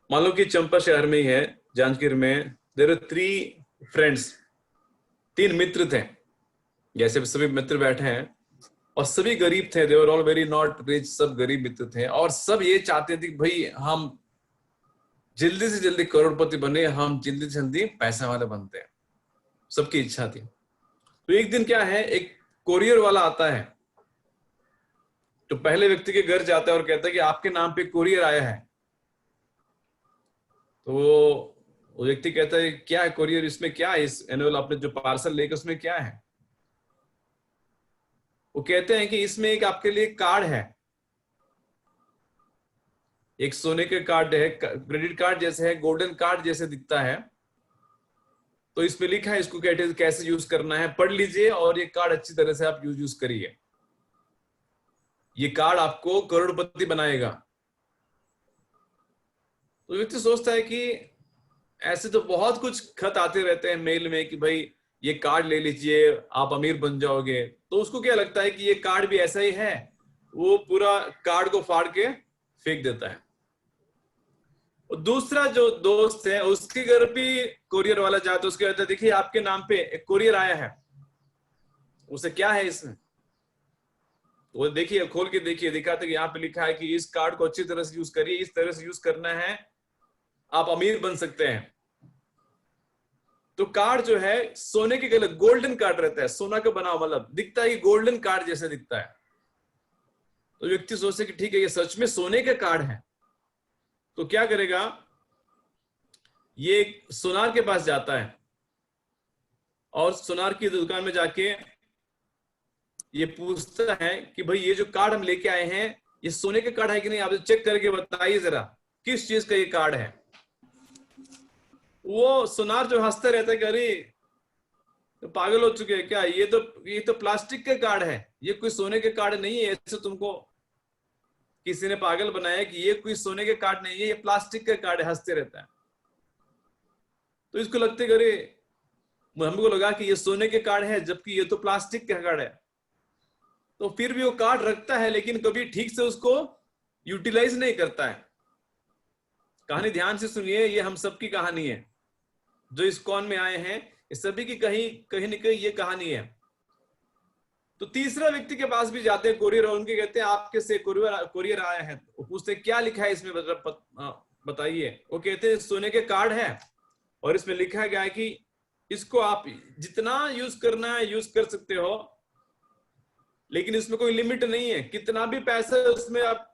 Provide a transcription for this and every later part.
मान लो कि चंपा शहर में ही है, जांजगीर में, देयर आर 3 फ्रेंड्स, 3 मित्र थे। जैसे सभी मित्र बैठे हैं और सभी गरीब थे, they were all very not rich, सब गरीब मित्र थे और सब ये चाहते थे कि भाई हम जल्दी से जल्दी करोड़पति बने, हम जल्दी से जल्दी पैसा वाले बनते हैं, सबकी इच्छा थी। तो एक दिन क्या है, एक कोरियर वाला आता है, तो पहले व्यक्ति के घर जाता है और कहता है कि आपके नाम पे कोरियर आया है। तो वो व्यक्ति कहता है क्या है कोरियर, इसमें क्या है, इस एनुअल आपने जो पार्सल लेकर उसमें क्या है? वो कहते हैं कि इसमें एक आपके लिए कार्ड है, एक सोने के कार्ड है, क्रेडिट कार्ड जैसे है, गोल्डन कार्ड जैसे दिखता है। तो इसमें लिखा है इसको कैसे यूज करना है, पढ़ लीजिए और ये कार्ड अच्छी तरह से आप यूज करिए, ये कार्ड आपको करोड़पति बनाएगा। तो व्यक्ति सोचता है कि ऐसे तो बहुत कुछ खत आते रहते हैं मेल में कि भाई ये कार्ड ले लीजिए आप अमीर बन जाओगे। तो उसको क्या लगता है कि ये कार्ड भी ऐसा ही है, वो पूरा कार्ड को फाड़ के फेंक देता है। और दूसरा जो दोस्त है उसके घर भी कोरियर वाला जाता है, उसके कहता है देखिए आपके नाम पे एक कोरियर आया है। उसे क्या है इसमें, वो देखिए खोल के देखिए, दिखाते कि यहाँ पे लिखा है कि इस कार्ड को अच्छी तरह से यूज करिए, इस तरह से यूज करना है, आप अमीर बन सकते हैं। तो कार्ड जो है सोने के कलर, गोल्डन कार्ड रहता है, सोना का बना, मतलब दिखता है कि गोल्डन कार्ड जैसे दिखता है। तो व्यक्ति सोचते कि ठीक है ये सच में सोने का कार्ड है। तो क्या करेगा, ये सोनार के पास जाता है और सोनार की दुकान में जाके ये पूछता है कि भाई ये जो कार्ड हम लेके आए हैं ये सोने का कार्ड है कि नहीं, आप चेक करके बताइए जरा किस चीज का ये कार्ड है। वो सोनार जो हंसते रहता है कि अरे तो पागल हो चुके हैं क्या, ये तो प्लास्टिक का कार्ड है, ये कोई सोने के कार्ड नहीं है, ऐसे तुमको किसी ने पागल बनाया कि ये कोई सोने के कार्ड नहीं है, ये प्लास्टिक का कार्ड है, हंसते रहता है। तो इसको लगते अरे हमको लगा कि ये सोने के कार्ड है जबकि ये तो प्लास्टिक का कार्ड है। तो फिर भी वो कार्ड रखता है लेकिन कभी ठीक से उसको यूटिलाइज नहीं करता है। कहानी ध्यान से सुनिए, ये हम सबकी कहानी है, जो इस कौन में आए हैं इस सभी की कहीं कहीं न कहीं ये कहानी है। तो तीसरा व्यक्ति के पास भी जाते हैं कोरियर और उनके कहते हैं आपके से कोरियर आया है। वो पूछते क्या लिखा है इसमें बताइए। वो कहते हैं सोने के कार्ड है और इसमें लिखा गया है कि इसको आप जितना यूज करना है यूज कर सकते हो, लेकिन इसमें कोई लिमिट नहीं है, कितना भी पैसा उसमें आप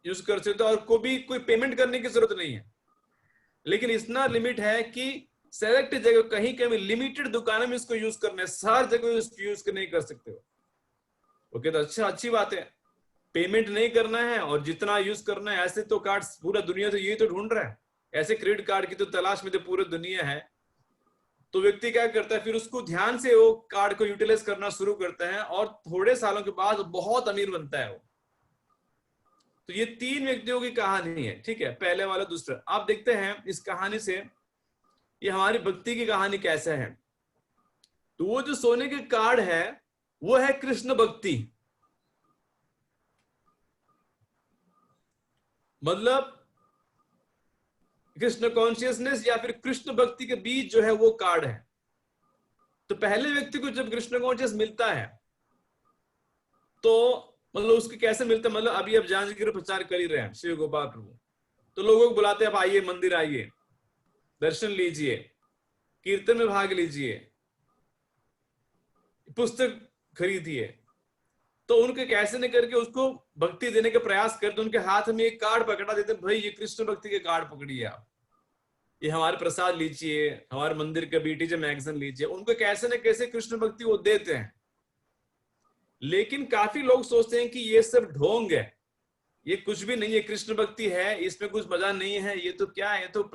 यूज कर सकते हो और कोई पेमेंट करने की जरूरत नहीं है। लेकिन इतना लिमिट है कि सेलेक्ट जगह कहीं कहीं लिमिटेड दुकानों में इसको यूज करना है, हर जगह यूज नहीं कर सकते हो। ओके, तो अच्छा अच्छी बात है, पेमेंट नहीं करना है और जितना यूज करना है। ऐसे तो कार्ड पूरा दुनिया तो यही तो ढूंढ रहा है, ऐसे क्रेडिट कार्ड की तो तलाश में तो पूरी दुनिया है। तो व्यक्ति क्या करता है, फिर उसको ध्यान से वो कार्ड को यूटिलाइज करना शुरू करता है और थोड़े सालों के बाद बहुत अमीर बनता है वो। तो ये 3 व्यक्तियों की कहानी है, ठीक है, पहले वाला दूसरा। आप देखते हैं इस कहानी से ये हमारी भक्ति की कहानी कैसे है। तो वो जो सोने के कार्ड है वो है कृष्ण भक्ति, मतलब कृष्ण कॉन्शियसनेस या फिर कृष्ण भक्ति के बीच जो है वो कार्ड है। तो पहले व्यक्ति को जब कृष्ण कॉन्शियस मिलता है तो मतलब उसके कैसे मिलता है, मतलब अभी अब जांजगीर प्रचार कर ही रहे हैं शिव गोपाल प्रभु, तो लोगों को बुलाते हैं आप आइए मंदिर आइए, दर्शन लीजिए, कीर्तन में भाग लीजिए, पुस्तक खरीदिए। तो उनके कैसे न करके उसको भक्ति देने का प्रयास करते, उनके हाथ में एक कार्ड पकड़ा देते, भाई ये कृष्ण भक्ति के कार्ड पकड़िए आप, ये हमारे प्रसाद लीजिए, हमारे मंदिर का बीटीजे मैगजीन लीजिए। उनको कैसे न कैसे कृष्ण भक्ति वो देते हैं। लेकिन काफी लोग सोचते हैं कि ये सब ढोंग है, ये कुछ भी नहीं है, कृष्ण भक्ति है इसमें कुछ मजा नहीं है, ये तो क्या है, ये तो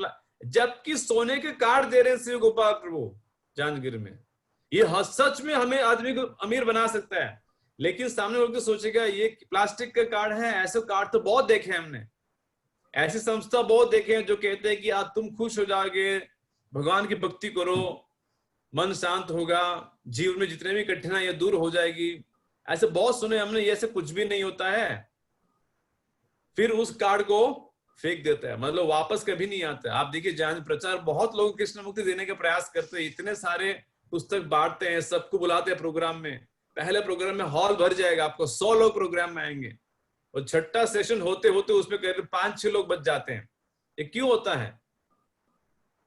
जबकि सोने के कार्ड दे रहे हैं शिव गोपाल प्रभु जांजगीर में, ये सच में हमें आदमी को अमीर बना सकता है। लेकिन सामने लोग तो सोचेगा ये प्लास्टिक का कार्ड है, ऐसे कार्ड तो बहुत देखे हैं हमने, ऐसी संस्था बहुत देखे हैं जो कहते हैं कि आज तुम खुश हो जाओगे, भगवान की भक्ति करो, मन शांत होगा, जीवन में जितने भी कठिनाइयां दूर हो जाएगी। ऐसे बहुत सुने हमने, ये ऐसे कुछ भी नहीं होता है। फिर उस कार्ड को फेंक देता है, मतलब वापस कभी नहीं आता है। आप देखिए जान प्रचार बहुत लोग कृष्ण मुक्ति देने का प्रयास करते हैं, इतने सारे पुस्तक बांटते हैं, सबको बुलाते हैं प्रोग्राम में। पहले प्रोग्राम में हॉल भर जाएगा, आपको 100 लोग प्रोग्राम में आएंगे, और छठा सेशन होते होते उसमें करीब 5-6 लोग बच जाते हैं। ये क्यों होता है?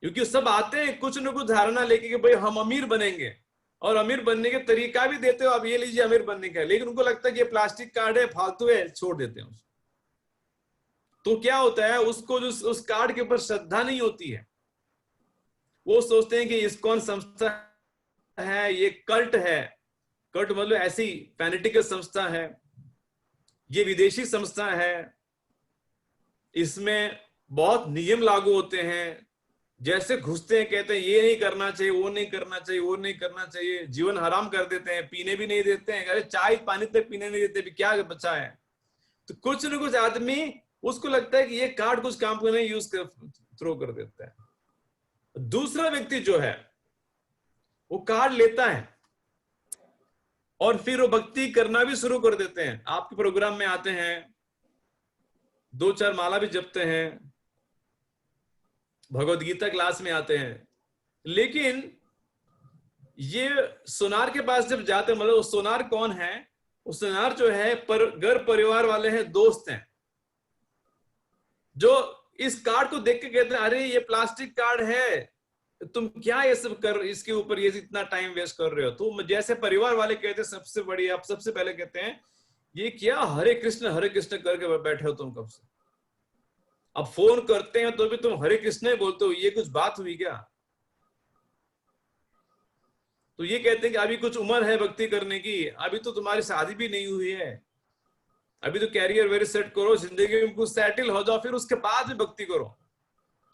क्योंकि सब आते हैं कुछ न कुछ धारणा लेके कि भाई हम अमीर बनेंगे, और अमीर बनने के तरीका भी देते हो, अब ये लीजिए अमीर बनने का, लेकिन उनको लगता है कि ये प्लास्टिक कार्ड है, फालतू है, छोड़ देते हैं उसको। तो क्या होता है, उसको जो उस कार्ड के ऊपर श्रद्धा नहीं होती है, वो सोचते हैं कि इस्कॉन संस्था है, ये कल्ट है, कल्ट मतलब ऐसी फैनेटिकल संस्था है, ये विदेशी संस्था है, इसमें बहुत नियम लागू होते हैं, जैसे घुसते हैं कहते हैं ये नहीं करना चाहिए, वो नहीं करना चाहिए, वो नहीं करना चाहिए, जीवन हराम कर देते हैं, पीने भी नहीं देते हैं, अरे चाय पानी तक पीने नहीं देते, भी क्या बचा है। तो कुछ न कुछ आदमी उसको लगता है कि ये कार्ड कुछ काम को नहीं यूज कर थ्रो कर देता है। दूसरा व्यक्ति जो है वो कार्ड लेता है और फिर वो भक्ति करना भी शुरू कर देते हैं। आपके प्रोग्राम में आते हैं, 2-4 माला भी जपते हैं, भगवत गीता क्लास में आते हैं, लेकिन ये सोनार के पास जब जाते हैं, मतलब सोनार कौन है? वो सोनार जो है घर परिवार वाले हैं, दोस्त हैं, जो इस कार्ड को देख के कहते हैं अरे ये प्लास्टिक कार्ड है, तुम क्या ये सब कर, इसके ऊपर ये इतना टाइम वेस्ट कर रहे हो। तो जैसे परिवार वाले कहते हैं सबसे बड़ी, आप सबसे पहले कहते हैं ये क्या हरे कृष्ण करके बैठे हो तुम कब से? अब फोन करते हैं तो भी तुम हरे कृष्ण ही बोलते हो, ये कुछ बात हुई क्या? तो ये कहते हैं कि अभी कुछ उम्र है भक्ति करने की, अभी तो तुम्हारी शादी भी नहीं हुई है, अभी तो कैरियर वेरी सेट करो, जिंदगी में कुछ सेटल हो जाओ, फिर उसके बाद भी भक्ति करो।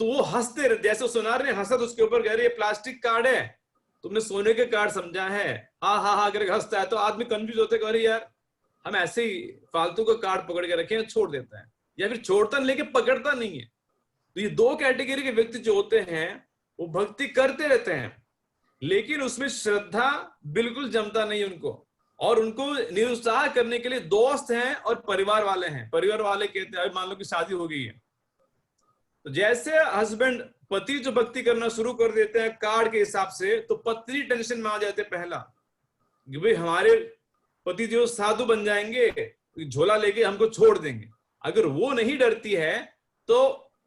तो वो हंसते रहे, जैसे सोनार ने हंसा तो उसके ऊपर कह रहे ये प्लास्टिक कार्ड है, तुमने सोने के कार्ड समझा है, हाँ हाँ हाँ करके हंसता है। तो आदमी कंफ्यूज होते हैं, अरे यार हम ऐसे ही फालतू का कार्ड पकड़ के रखे हैं, छोड़ देता है, या फिर छोड़ता लेके पकड़ता नहीं है। तो ये दो कैटेगरी के व्यक्ति जो होते हैं वो भक्ति करते रहते हैं, लेकिन उसमें श्रद्धा बिल्कुल जमता नहीं उनको, और उनको निरुत्साह करने के लिए दोस्त हैं और परिवार वाले हैं। परिवार वाले कहते हैं, मान लो कि शादी हो गई है, तो जैसे हस्बैंड पति जो भक्ति करना शुरू कर देते हैं कार्ड के हिसाब से, तो पत्नी टेंशन में आ जाते हैं पहला कि भाई हमारे पति जो साधु बन जाएंगे, झोला लेके हमको छोड़ देंगे। अगर वो नहीं डरती है तो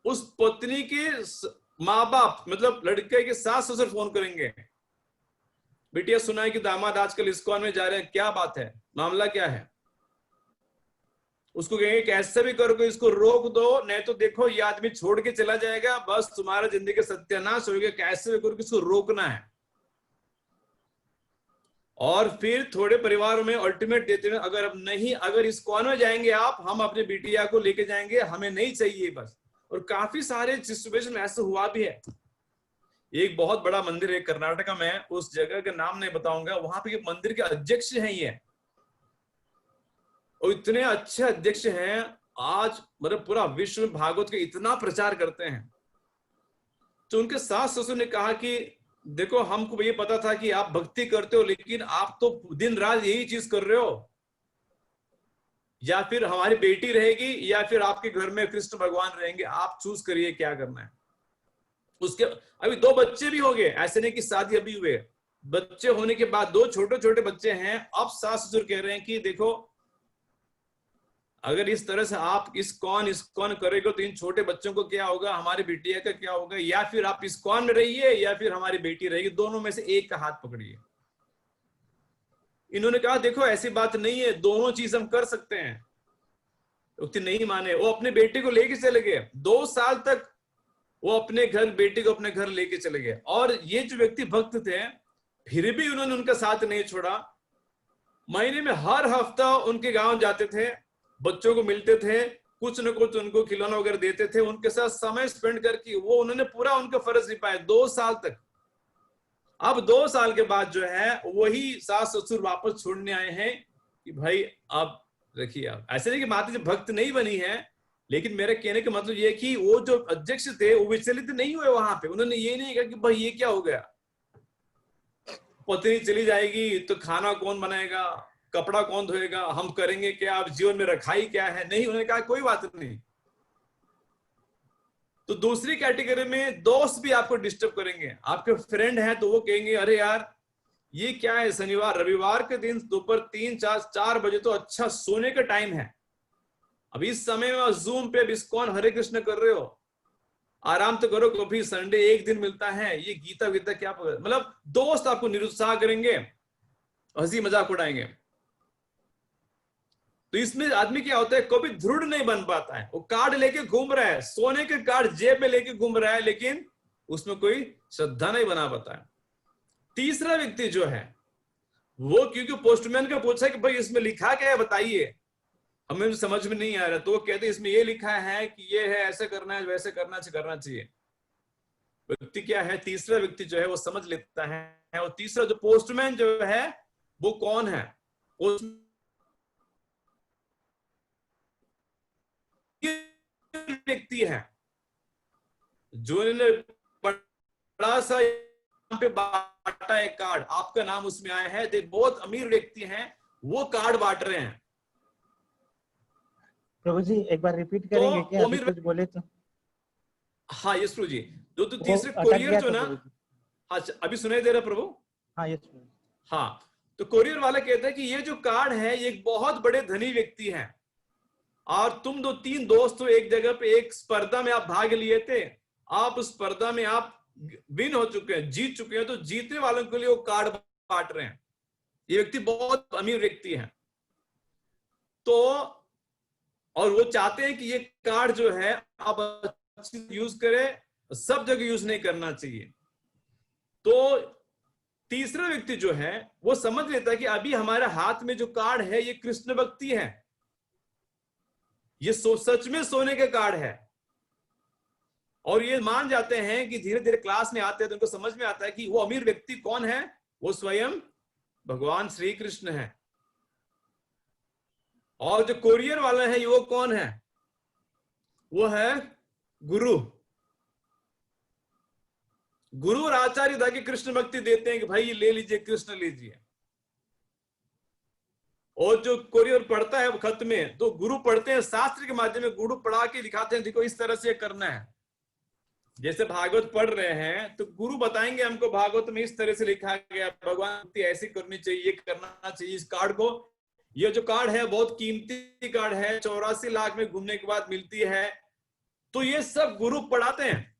उस पत्नी के माँ बाप, मतलब लड़के के सास ससुर फोन करेंगे, बिटिया सुना है कि दामाद आजकल इस्कॉन में जा रहे हैं, क्या बात है, मामला क्या है? उसको कहेंगे कैसे भी करो इसको रोक दो, नहीं तो देखो ये आदमी छोड़ के चला जाएगा, बस तुम्हारा जिंदगी सत्यानाश हो गया, कैसे भी करो इसको रोकना है। और फिर थोड़े परिवारों में अल्टीमेट देते हैं, अगर अब नहीं, अगर इस्कॉन में जाएंगे आप, हम अपने बिटिया को लेके जाएंगे, हमें नहीं चाहिए बस। और काफी सारे सिचुएशन ऐसे हुआ भी है। एक बहुत बड़ा मंदिर है कर्नाटका में, उस जगह का नाम नहीं बताऊंगा, वहां पे मंदिर के अध्यक्ष हैं ये, और इतने अच्छे अध्यक्ष हैं, आज मतलब पूरा विश्व में भागवत के इतना प्रचार करते हैं। तो उनके सास ससुर ने कहा कि देखो हमको ये पता था कि आप भक्ति करते हो, लेकिन आप तो दिन रात यही चीज कर रहे हो, या फिर हमारी बेटी रहेगी या फिर आपके घर में कृष्ण भगवान रहेंगे, आप चूज करिए क्या करना है। उसके अभी 2 बच्चे भी हो गए, ऐसे नहीं कि शादी अभी हुए, बच्चे होने के बाद 2 छोटे छोटे बच्चे हैं। अब सास ससुर कह रहे हैं कि देखो अगर इस तरह से आप इस्कॉन करेगा तो इन छोटे बच्चों को क्या होगा, हमारी बिटिया का क्या होगा, या फिर आप इस्कॉन में रहिए या फिर हमारी बेटी रहेगी, दोनों में से एक का हाथ पकड़िए। इन्होंने कहा देखो ऐसी बात नहीं है, दोनों चीज हम कर सकते हैं। व्यक्ति नहीं माने, वो अपने बेटे को लेके चले गए, 2 साल तक वो अपने घर बेटी को अपने घर लेके चले गए। और ये जो व्यक्ति भक्त थे फिर भी उन्होंने उनका साथ नहीं छोड़ा, महीने में हर हफ्ता उनके गांव जाते थे, बच्चों को मिलते थे, कुछ न कुछ उनको खिलौना वगैरह देते थे, उनके साथ समय स्पेंड करके वो उन्होंने पूरा उनका फर्ज निभाया 2 साल तक। अब 2 साल के बाद जो है वही सास ससुर वापस छोड़ने आए हैं कि भाई अब देखिए, आप ऐसे नहीं कि माता जी भक्त नहीं बनी है, लेकिन मेरे कहने का मतलब ये कि वो जो अध्यक्ष थे वो विचलित नहीं हुए वहां पे। उन्होंने ये नहीं कहा कि भाई ये क्या हो गया, पत्नी चली जाएगी तो खाना कौन बनाएगा, कपड़ा कौन धोएगा, हम करेंगे क्या, अब जीवन में रखाई क्या है। नहीं, उन्होंने कहा कोई बात नहीं, तो दूसरी कैटेगरी में दोस्त भी आपको डिस्टर्ब करेंगे। आपके फ्रेंड हैं तो वो कहेंगे अरे यार ये क्या है, शनिवार रविवार के दिन दोपहर 3-4 बजे तो अच्छा सोने का टाइम है, अब इस समय में जूम पे बिस्कॉन हरे कृष्ण कर रहे हो, आराम तो करो, कभी संडे एक दिन मिलता है, ये गीता गीता क्या मतलब दोस्त आपको निरुत्साह करेंगे, हंसी मजाक उड़ाएंगे। तो इसमें आदमी क्या होता है, कभी दृढ़ नहीं बन पाता है, वो कार्ड लेके घूम रहा है, सोने के कार्ड जेब में लेके घूम रहा है, लेकिन उसमें कोई श्रद्धा नहीं बना पाता है। तीसरा व्यक्ति जो है वो क्योंकि पोस्टमैन को पूछा कि भाई इसमें लिखा क्या है बताइए, हमें समझ में नहीं आ रहा, तो वो कहते इसमें ये लिखा है कि ये है, ऐसे करना है, वैसे करना चाहिए। व्यक्ति क्या है, तीसरा व्यक्ति जो है वो समझ लेता है। और तीसरा जो पोस्टमैन जो है वो कौन है, व्यक्ति है जो इन्होंने बड़ा सा यहाँ पे बांटा है कार्ड, आपका नाम उसमें आया है, दे बहुत अमीर व्यक्ति हैं, वो कार्ड बांट रहे हैं। प्रभु जी एक बार रिपीट करेंगे क्या, अभी कुछ बोले तो? हाँ यस प्रभु जी, जो तो तीसरे कोरियर जो ना, हाँ अभी सुनाई दे रहा प्रभु? हाँ यस। हाँ, तो कोरियर वाला कहता है कि ये जो कार्ड है ये एक बहुत बड़े धनी व्यक्ति हैं, और तुम 2-3 दोस्त हो एक जगह पे, एक स्पर्धा में आप भाग लिए थे, आप उस स्पर्धा में आप विन हो चुके हैं, जीत चुके हैं, तो जीतने वालों के लिए वो कार्ड बांट रहे हैं। ये व्यक्ति बहुत अमीर व्यक्ति है, तो और वो चाहते हैं कि ये कार्ड जो है आप यूज करें, सब जगह यूज नहीं करना चाहिए। तो तीसरा व्यक्ति जो है वो समझ लेता है कि अभी हमारे हाथ में जो कार्ड है ये कृष्ण भक्ति है, ये सच में सोने के कार्ड है। और ये मान जाते हैं कि धीरे धीरे क्लास में आते हैं तो उनको समझ में आता है कि वो अमीर व्यक्ति कौन है, वो स्वयं भगवान श्री कृष्ण है। और जो कोरियर वाला है वो कौन है, वो है गुरु। गुरु और आचार्य ताकि कृष्ण भक्ति देते हैं कि भाई ले लीजिए, कृष्ण लीजिए। और जो कोरियर पढ़ता है खत में, तो गुरु पढ़ते हैं शास्त्र के माध्यम में, गुरु पढ़ा के दिखाते हैं देखो इस तरह से करना है। जैसे भागवत पढ़ रहे हैं तो गुरु बताएंगे हमको भागवत में इस तरह से लिखा गया, भगवान भक्ति ऐसी करनी चाहिए, करना चाहिए। इस कार्ड को, ये जो कार्ड है बहुत कीमती कार्ड है, 84 लाख में घूमने के बाद मिलती है, तो ये सब गुरु पढ़ाते हैं।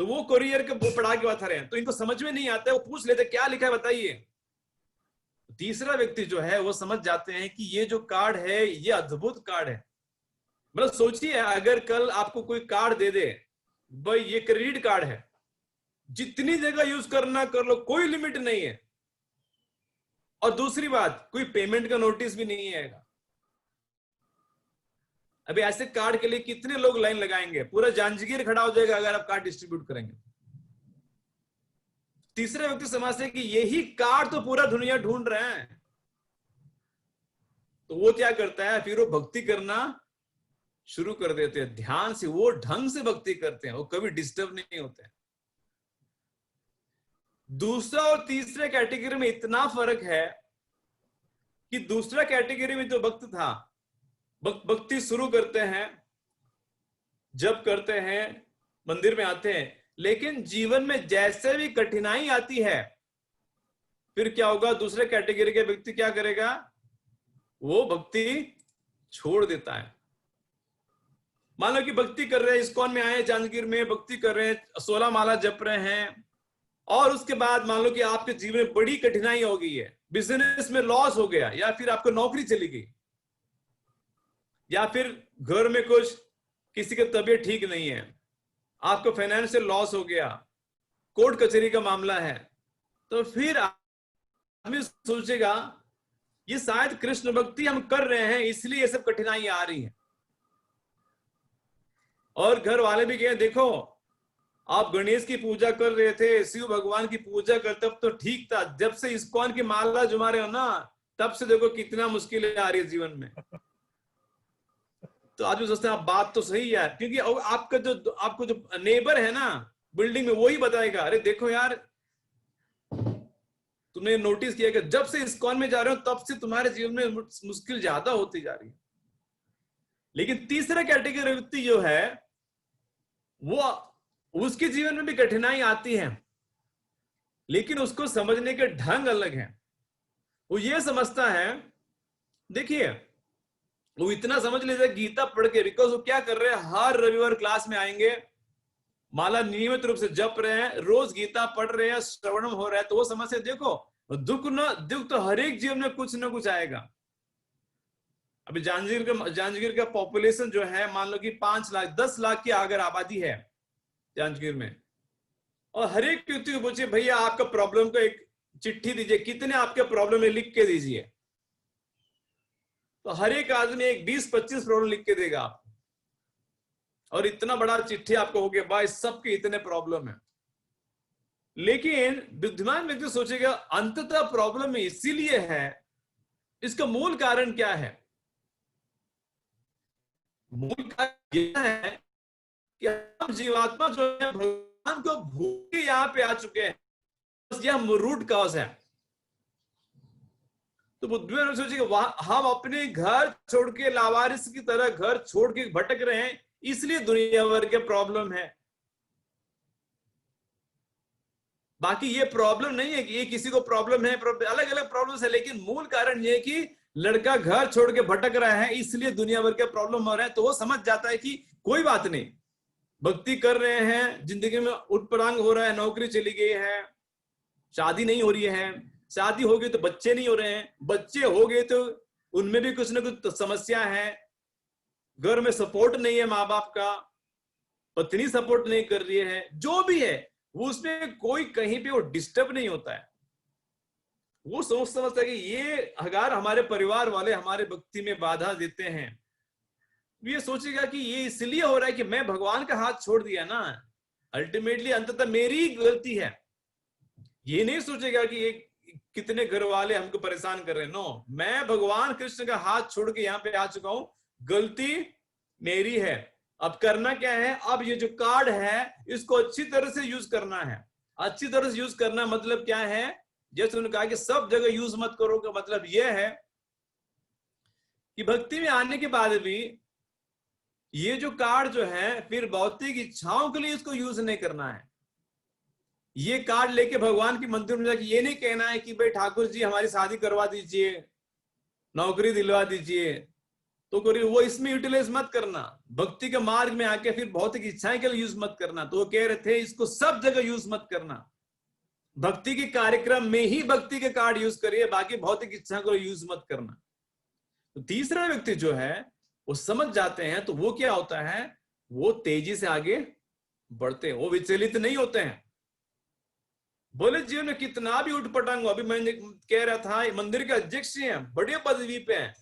तो वो कोरियर के पढ़ा के बता रहे हैं, तो इनको समझ में नहीं आता है, वो पूछ लेते क्या लिखा है बताइए। तीसरा व्यक्ति जो है वो समझ जाते हैं कि ये जो कार्ड है ये अद्भुत कार्ड है। मतलब सोचिए अगर कल आपको कोई कार्ड दे दे, भाई ये क्रेडिट कार्ड है, जितनी जगह यूज करना कर लो, कोई लिमिट नहीं है, और दूसरी बात कोई पेमेंट का नोटिस भी नहीं आएगा। अभी ऐसे कार्ड के लिए कितने लोग लाइन लगाएंगे, पूरा जांजगीर खड़ा हो जाएगा अगर आप कार्ड डिस्ट्रीब्यूट करेंगे। तीसरे व्यक्ति समझते हैं कि यही कार्ड तो पूरा दुनिया ढूंढ रहे हैं, तो वो क्या करता है, फिर वो भक्ति करना शुरू कर देते हैं, ध्यान से, वो ढंग से भक्ति करते हैं, वो कभी डिस्टर्ब नहीं होते हैं। दूसरा और तीसरे कैटेगरी में इतना फर्क है कि दूसरा कैटेगरी में जो भक्त था, भक्ति शुरू करते हैं, जब करते हैं, मंदिर में आते हैं, लेकिन जीवन में जैसे भी कठिनाई आती है, फिर क्या होगा, दूसरे कैटेगरी के व्यक्ति क्या करेगा, वो भक्ति छोड़ देता है। मान लो कि भक्ति कर रहे हैं, इस्कॉन में आए, जांजगीर में भक्ति कर रहे हैं, 16 माला जप रहे हैं, और उसके बाद मान लो कि आपके जीवन में बड़ी कठिनाई हो गई है, बिजनेस में लॉस हो गया, या फिर आपको नौकरी चली गई, या फिर घर में कुछ किसी की तबीयत ठीक नहीं है, आपको फाइनेंशियल लॉस हो गया, कोर्ट कचहरी का मामला है, तो फिर आदमी सोचेगा ये शायद कृष्ण भक्ति हम कर रहे हैं इसलिए ये सब कठिनाई आ रही है। और घर वाले भी कहें देखो आप गणेश की पूजा कर रहे थे, शिव भगवान की पूजा करते तब तो ठीक था, जब से इस्कॉन की माला जुमा रहे हो ना, तब से देखो कितना मुश्किलें आ रही है जीवन में। तो आदमी सोचते हैं आप बात तो सही है, क्योंकि आपको जो नेबर है ना बिल्डिंग में, वही बताएगा अरे देखो यार तुमने नोटिस किया कि जब से इस्कॉन में जा रहे हो तब से तुम्हारे जीवन में मुश्किल ज्यादा होती जा रही है। लेकिन तीसरा कैटेगरी व्यक्ति जो है वो उसके जीवन में भी कठिनाई आती है, लेकिन उसको समझने के ढंग अलग है। वो ये समझता है, देखिए वो इतना समझ लीजिए गीता पढ़ के, बिकॉज वो क्या कर रहे हैं, हर रविवार क्लास में आएंगे, माला नियमित रूप से जप रहे हैं, रोज गीता पढ़ रहे हैं, श्रवणम हो रहा है, तो वो समझ से देखो दुख तो हर एक जीवन में कुछ ना कुछ आएगा। अभी जांजगीर का पॉपुलेशन जो है, मान लो कि 5 लाख 10 लाख की अगर आबादी है जांजगीर में, और हर एक व्यक्ति को पूछिए भैया आपका प्रॉब्लम को एक चिट्ठी दीजिए, कितने आपके प्रॉब्लम है लिख के दीजिए, तो हर एक आदमी एक 20-25 प्रॉब्लम लिख के देगा आपको, और इतना बड़ा चिट्ठी आपको हो गया भाई सबके इतने प्रॉब्लम है। लेकिन बुद्धिमान व्यक्ति सोचेगा अंततः प्रॉब्लम इसीलिए है, इसका मूल कारण क्या है? मूल कारण यह है कि हम जीवात्मा जो है भगवान को भूल के यहां पे आ चुके हैं, बस यह रूट कॉज है। तो बुद्धिमान सोचेगा हम अपने घर छोड़ के लावारिस की तरह घर छोड़ के भटक रहे हैं, इसलिए दुनिया भर के प्रॉब्लम है। बाकी ये प्रॉब्लम नहीं है कि ये किसी को प्रॉब्लम है, अलग अलग प्रॉब्लम्स है, लेकिन मूल कारण ये कि लड़का घर छोड़ के भटक रहा है, इसलिए दुनिया भर के प्रॉब्लम हो रहे हैं। तो वो समझ जाता है कि कोई बात नहीं, भक्ति कर रहे हैं, जिंदगी में उटपटांग हो रहा है, नौकरी चली गई है, शादी नहीं हो रही है, शादी हो गई तो बच्चे नहीं हो रहे हैं, बच्चे हो गए तो उनमें भी कुछ ना कुछ समस्या है, घर में सपोर्ट नहीं है, माँ बाप का, पत्नी सपोर्ट नहीं कर रही है, जो भी है वो उसमें कोई कहीं पे वो डिस्टर्ब नहीं होता है। वो समझता है कि ये अगर हमारे परिवार वाले हमारे भक्ति में बाधा देते हैं, ये सोचेगा कि ये इसलिए हो रहा है कि मैं भगवान का हाथ छोड़ दिया ना, अल्टीमेटली अंततः मेरी गलती है। ये नहीं सोचेगा कि ये कितने घर वाले हमको परेशान कर रहे हैं, नो, मैं भगवान कृष्ण का हाथ छोड़ के यहाँ पे आ चुका हूं, गलती मेरी है। अब करना क्या है, अब ये जो कार्ड है इसको अच्छी तरह से यूज करना है। अच्छी तरह से यूज करना मतलब क्या है, जैसे उन्होंने कहा कि सब जगह यूज मत करो, का मतलब यह है कि भक्ति में आने के बाद भी ये जो कार्ड जो है फिर भौतिक इच्छाओं के लिए इसको यूज नहीं करना है। ये कार्ड लेके भगवान के मंदिर में जाके ये नहीं कहना है कि भाई ठाकुर जी हमारी शादी करवा दीजिए, नौकरी दिलवा दीजिए, तो करिए, वो इसमें यूटिलाइज मत करना। भक्ति के मार्ग में आके फिर भौतिक इच्छाएं के लिए यूज मत करना। तो वो कह रहे थे इसको सब जगह यूज मत करना, भक्ति के कार्यक्रम में ही भक्ति के कार्ड यूज करिए, बाकी भौतिक इच्छाओं को यूज मत करना। तो तीसरा व्यक्ति जो है वो समझ जाते हैं, तो वो क्या होता है, वो तेजी से आगे बढ़ते हैं, वो विचलित नहीं होते हैं। बोले जीवन में कितना भी उठपटांग, अभी मैं कह रहा था मंदिर के अध्यक्ष हैं, बड़े पदवी पे हैं,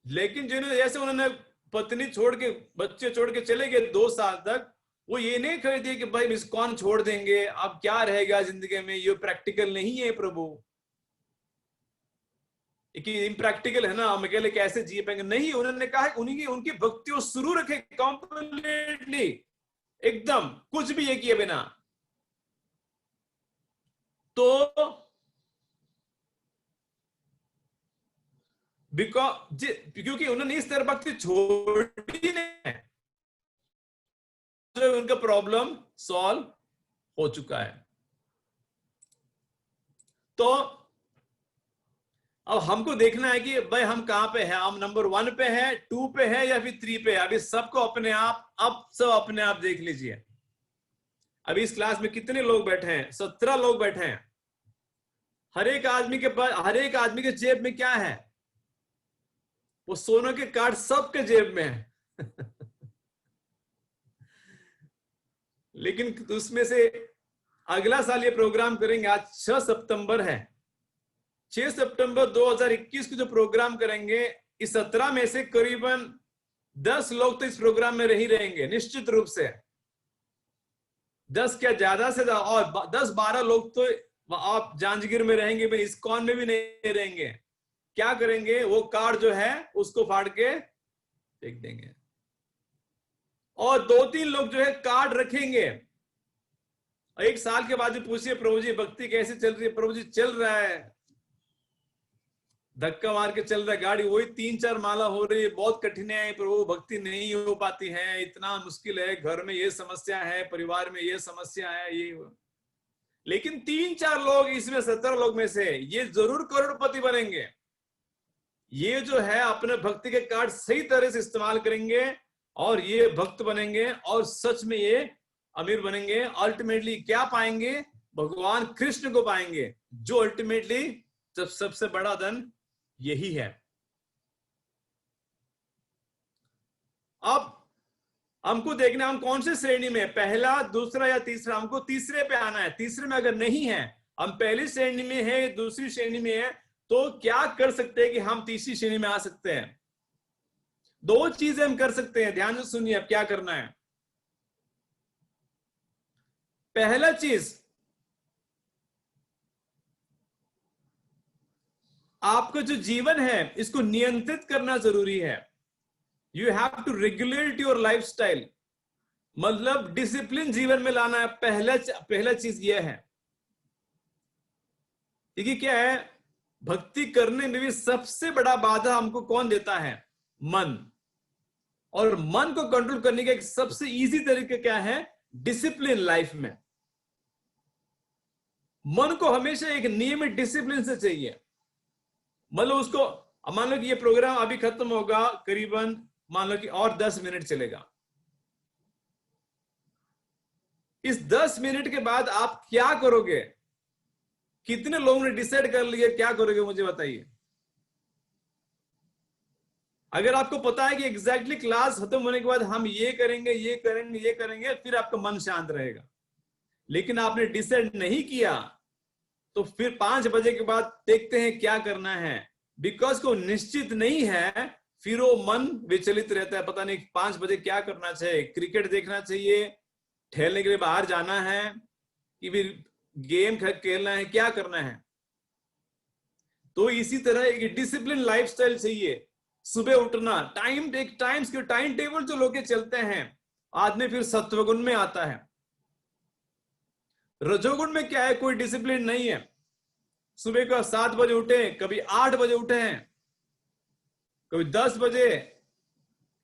लेकिन जिन्होंने जैसे उन्होंने पत्नी छोड़ के बच्चे छोड़ के चले गए 2 साल तक, वो ये नहीं कर दिए कि भाई इस्कॉन छोड़ देंगे, अब क्या रहेगा जिंदगी में, ये प्रैक्टिकल नहीं है प्रभु, कि इम्प्रैक्टिकल है ना, हम अकेले कैसे जी पाएंगे। नहीं, उन्होंने कहा उनकी भक्ति वो शुरू रखे कंप्लीटली, एकदम कुछ भी ये किए बिना। तो क्योंकि उन्होंने इस तरह भक्ति छोड़ी नहीं है, तो उनका प्रॉब्लम सॉल्व हो चुका है। तो अब हमको देखना है कि भाई हम कहां पे हैं, हम नंबर 1 पे है, 2 पे है या फिर 3 पे है। अभी सबको अपने आप, अब सब अपने आप देख लीजिए। अभी इस क्लास में कितने लोग बैठे हैं, 17 लोग बैठे हैं। हर एक आदमी के पास, हर एक आदमी के जेब में क्या है, वो सोने के कार्ड सबके जेब में है लेकिन उसमें से अगला साल ये प्रोग्राम करेंगे, आज 6 सितंबर है, 6 सितंबर 2021 को जो प्रोग्राम करेंगे, इस 17 में से करीबन 10 लोग तो इस प्रोग्राम में ही रहेंगे निश्चित रूप से, 10 क्या ज्यादा से ज्यादा, और 10-12 लोग तो आप जांजगीर में रहेंगे, इस्कॉन में भी नहीं रहेंगे। क्या करेंगे, वो कार्ड जो है उसको फाड़ के फेंक देंगे, और 2-3 लोग जो है कार्ड रखेंगे। 1 साल के बाद पूछिए प्रभु जी भक्ति कैसे चल रही है, प्रभु जी चल रहा है, धक्का मार के चल रहा है गाड़ी, वही 3-4 माला हो रही है, बहुत कठिन है प्रभु, भक्ति नहीं हो पाती है, इतना मुश्किल है, घर में ये समस्या है, परिवार में ये समस्या है, ये। लेकिन 3-4 लोग इसमें 70 लोग में से ये जरूर करोड़पति बनेंगे। ये जो है अपने भक्ति के कार्ड सही तरह से इस्तेमाल करेंगे और ये भक्त बनेंगे और सच में ये अमीर बनेंगे। अल्टीमेटली क्या पाएंगे? भगवान कृष्ण को पाएंगे, जो अल्टीमेटली जब सबसे बड़ा धन यही है। अब हमको देखना हम कौन से श्रेणी में, पहला, दूसरा या तीसरा। हमको तीसरे पे आना है। तीसरे में अगर नहीं है, हम पहली श्रेणी में है, दूसरी श्रेणी में है, तो क्या कर सकते हैं कि हम तीसरी श्रेणी में आ सकते हैं? 2 चीजें हम कर सकते हैं, ध्यान से सुनिए अब क्या करना है। पहला चीज, आपका जो जीवन है इसको नियंत्रित करना जरूरी है। You have to regulate your lifestyle, मतलब डिसिप्लिन जीवन में लाना है। पहला चीज यह है। देखिए क्या है, भक्ति करने में भी सबसे बड़ा बाधा हमको कौन देता है? मन। और मन को कंट्रोल करने का एक सबसे इजी तरीका क्या है? डिसिप्लिन लाइफ में। मन को हमेशा एक नियमित डिसिप्लिन से चाहिए। मतलब उसको, मान लो कि ये प्रोग्राम अभी खत्म होगा, करीबन मान लो कि और 10 मिनट चलेगा। इस 10 मिनट के बाद आप क्या करोगे? कितने लोगों ने डिसाइड कर लिया क्या करोगे, मुझे बताइए। अगर आपको पता है कि एग्जैक्टली क्लास खत्म होने के बाद हम ये करेंगे, ये करेंगे, ये करेंगे, फिर आपका मन शांत रहेगा। लेकिन आपने डिसाइड नहीं किया, तो फिर 5 बजे के बाद देखते हैं क्या करना है। बिकॉज को निश्चित नहीं है, फिर वो मन विचलित रहता है, पता नहीं 5 बजे क्या करना चाहिए, क्रिकेट देखना चाहिए, टहलने के लिए बाहर जाना है, कि फिर गेम खेलना है, क्या करना है। तो इसी तरह एक डिसिप्लिन लाइफस्टाइल चाहिए। सुबह उठना, टाइम टेबल जो लोग चलते हैं, आदमी फिर सत्वगुण में आता है। रजोगुण में क्या है? कोई डिसिप्लिन नहीं है। सुबह का 7 बजे उठे, कभी 8 बजे उठे हैं, कभी 10 बजे,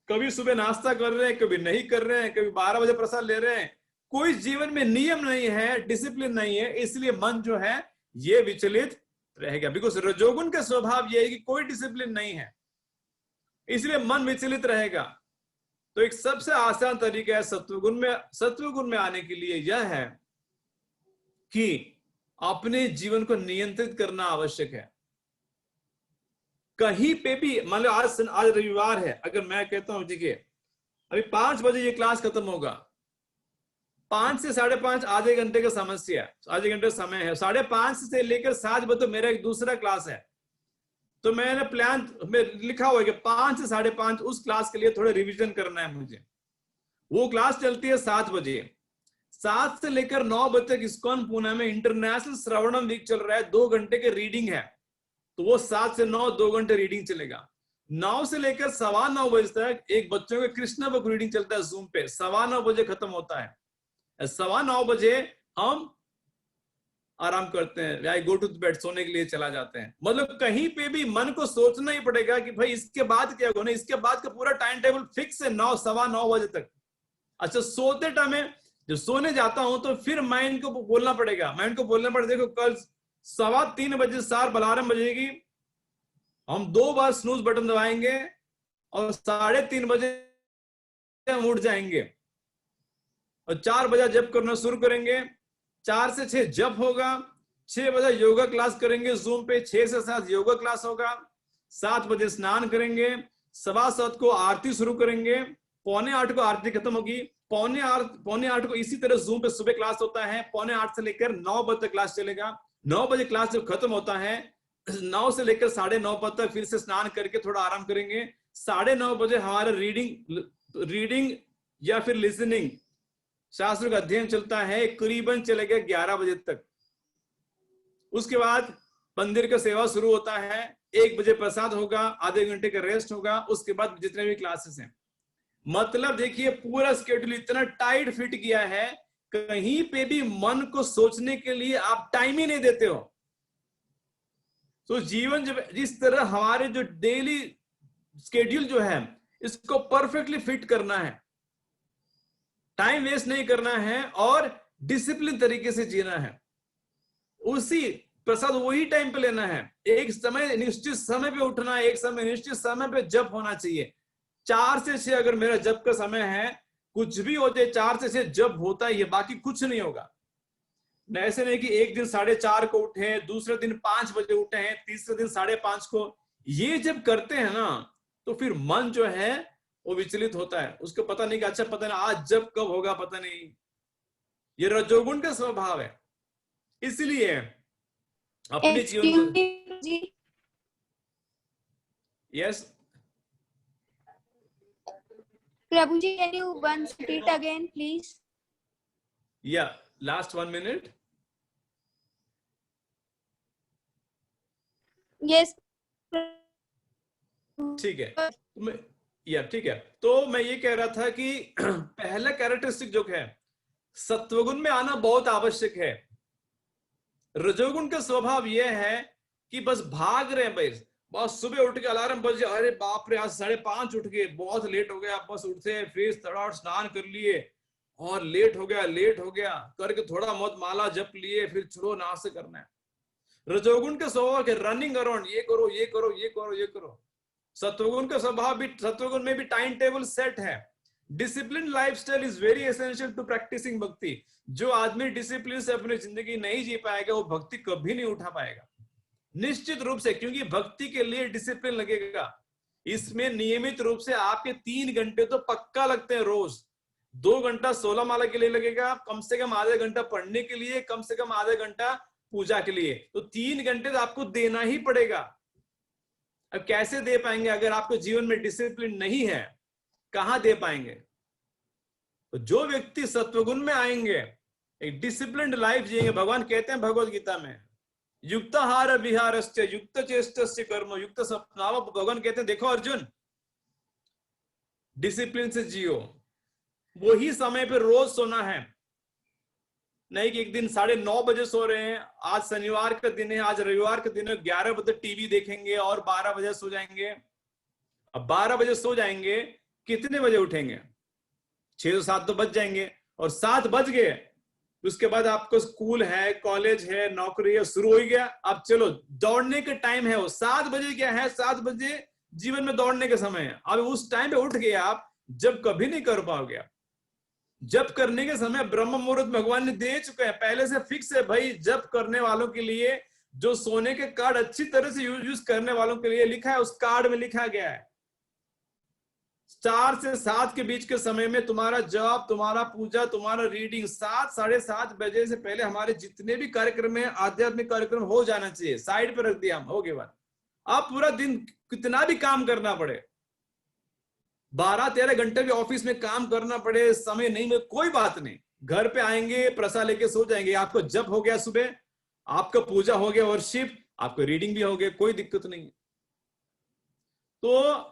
कभी सुबह नाश्ता कर रहे हैं, कभी नहीं कर रहे हैं, कभी 12 बजे प्रसाद ले रहे हैं। कोई जीवन में नियम नहीं है, डिसिप्लिन नहीं है, इसलिए मन जो है ये विचलित रहेगा। बिकॉज रजोगुण का स्वभाव यह है कि कोई डिसिप्लिन नहीं है, इसलिए मन विचलित रहेगा। तो एक सबसे आसान तरीका है सत्वगुण में आने के लिए यह है कि अपने जीवन को नियंत्रित करना आवश्यक है। कहीं पे भी, मान लो आज रविवार है, अगर मैं कहता हूं देखिए अभी 5 बजे ये क्लास खत्म होगा, 5 से 5:30 आधे घंटे का समस्या है, आधे घंटे समय है। 5:30 से लेकर 7 बजे तो मेरा एक दूसरा क्लास है। तो मैंने प्लान में लिखा हुआ है कि 5 से 5:30 उस क्लास के लिए थोड़ा रिवीजन करना है मुझे। वो क्लास चलती है 7 बजे। 7 से लेकर 9 बजे तक इस्कॉन पुणे में इंटरनेशनल श्रवणम वीक चल रहा है, 2 घंटे के रीडिंग है। तो वो 7 से 9 2 घंटे रीडिंग चलेगा। 9 से लेकर 9:15 बजे तक एक बच्चों के कृष्णा बुक रीडिंग चलता है जूम पे, 9:15 बजे खत्म होता है। 9:15 बजे हम आराम करते हैं, या गो टू बेड, सोने के लिए चला जाते हैं। मतलब कहीं पे भी मन को सोचना ही पड़ेगा कि भाई इसके बाद क्या होना। इसके बाद का पूरा टाइम टेबल फिक्स है 9 9:15 बजे तक। अच्छा, सोते टाइम में जब सोने जाता हूं तो फिर माइंड को बोलना पड़ेगा, देखो कल 3:15 बजे शार्प अलार्म बजेगी, हम 2 बार स्नूज बटन दबाएंगे और 3:30 बजे हम उठ जाएंगे और 4 बजे जप करना शुरू करेंगे। 4 से 6 जप होगा, 6 बजे योगा क्लास करेंगे जूम पे, 6 से 7 योगा क्लास होगा, 7 बजे स्नान करेंगे, 7:15 को आरती शुरू करेंगे, 7:45 को आरती खत्म होगी, 7:45 को इसी तरह जूम पे सुबह क्लास होता है। 7:45 से लेकर 9 बजे तक क्लास चलेगा। 9 बजे क्लास जब खत्म होता है, 9 से लेकर 9:30 बजे तक फिर से स्नान करके थोड़ा आराम करेंगे। 9:30 बजे हमारा रीडिंग या फिर लिसनिंग शास्त्र का अध्ययन चलता है, करीबन चलेगा 11 बजे तक। उसके बाद मंदिर का सेवा शुरू होता है, 1 बजे प्रसाद होगा, आधे घंटे का रेस्ट होगा, उसके बाद जितने भी क्लासेस हैं। मतलब देखिए पूरा स्केड्यूल इतना टाइट फिट किया है, कहीं पे भी मन को सोचने के लिए आप टाइम ही नहीं देते हो। तो जीवन जब जिस तरह हमारे जो डेली स्केड्यूल जो है इसको परफेक्टली फिट करना है, टाइम वेस्ट नहीं करना है और डिसिप्लिन तरीके से जीना है। उसी प्रसाद वही टाइम पे लेना है, एक समय निश्चित समय पे उठना है, एक समय निश्चित समय पे जप होना चाहिए। 4 से 6 अगर मेरा जप का समय है, कुछ भी हो जाए 4 से 6 जप होता ही है, बाकी कुछ नहीं होगा। ऐसे नहीं कि एक दिन 4:30 को उठे, दूसरे दिन 5 बजे उठे हैं, तीसरे दिन 5:30 को। ये जब करते हैं ना तो फिर मन जो है वो विचलित होता है, उसको पता नहीं कि अच्छा पता नहीं आज जब कब होगा पता नहीं। ये रजोगुण का स्वभाव है। इसलिए अपने जीवन को यस प्रभु जी, can you once repeat again please? या लास्ट 1 minute। Yes. ठीक है, ठीक है। तो मैं ये कह रहा था कि पहला कैरेक्टरिस्टिक जो है सत्वगुण में आना बहुत आवश्यक है। रजोगुण का स्वभाव यह है कि बस भाग रहे हैं, बस सुबह उठ के अलार्म बज जाए, अरे बाप रे आज 5:30 उठ गए, बहुत लेट हो गया, बस उठते फ्रेश थोड़ा स्नान कर लिए और लेट हो गया करके थोड़ा बहुत माला जप लिए, फिर चलो नाश्ता करना है। रजोगुण का स्वभाव के रनिंग अराउंड, ये करो ये करो ये करो ये करो। सत्वगुण का स्वभाव भी, सत्वगुण में भी टाइम टेबल सेट है। Discipline lifestyle is very essential to practising bhakti. जो आदमी डिसिप्लिन से अपनी जिंदगी नहीं जी पाएगा वो भक्ति कभी नहीं उठा पाएगा, निश्चित रूप से, क्योंकि भक्ति के लिए डिसिप्लिन लगेगा। इसमें नियमित रूप से आपके 3 घंटे तो पक्का लगते हैं रोज। 2 घंटा 16 माला के लिए लगेगा, कम से कम आधा घंटा पढ़ने के लिए, कम से कम आधा घंटा पूजा के लिए, तो 3 घंटे तो आपको देना ही पड़ेगा। अब कैसे दे पाएंगे अगर आपको जीवन में डिसिप्लिन नहीं है, कहां दे पाएंगे? तो जो व्यक्ति सत्वगुण में आएंगे, एक डिसिप्लिन्ड लाइफ जिएंगे, भगवान कहते हैं भगवत गीता में, युक्ताहार विहारस्य युक्त चेष्टस्य कर्म युक्त सपनाव। भगवान कहते हैं देखो अर्जुन, डिसिप्लिन से जियो, वही समय पे रोज सोना है, नहीं कि एक दिन 9:30 बजे सो रहे हैं, आज शनिवार का दिन है, आज रविवार का दिन है, 11 बजे टीवी देखेंगे और 12 बजे सो जाएंगे। अब 12 बजे सो जाएंगे, कितने बजे उठेंगे? 6-7 तो बज जाएंगे, और 7 बज गए, उसके बाद आपको स्कूल है, कॉलेज है, नौकरी है, शुरू हो गया। अब चलो दौड़ने का टाइम है, वो 7 बजे क्या है, 7 बजे जीवन में दौड़ने का समय है। अब उस टाइम पे उठ गए आप, जब कभी नहीं कर पाओगे। जब करने के समय ब्रह्म मुहूर्त भगवान ने दे चुके हैं, पहले से फिक्स है भाई। जब करने वालों के लिए, जो सोने के कार्ड अच्छी तरह से यूज करने वालों के लिए लिखा है, उस कार्ड में लिखा गया है 4 से 7 के बीच के समय में तुम्हारा जप, तुम्हारा पूजा, तुम्हारा रीडिंग 7, 7:30 बजे से पहले हमारे जितने भी कार्यक्रम है, आध्यात्मिक कार्यक्रम हो जाना चाहिए। साइड पे रख दिया हम, हो गया बात। आप पूरा दिन कितना भी काम करना पड़े, 12-13 घंटे भी ऑफिस में काम करना पड़े, समय नहीं में कोई बात नहीं, घर पे आएंगे, प्रसाद लेके सो जाएंगे। आपको जप हो गया सुबह, आपका पूजा हो गया, वर्शिप, आपको रीडिंग भी हो गया, कोई दिक्कत नहीं। तो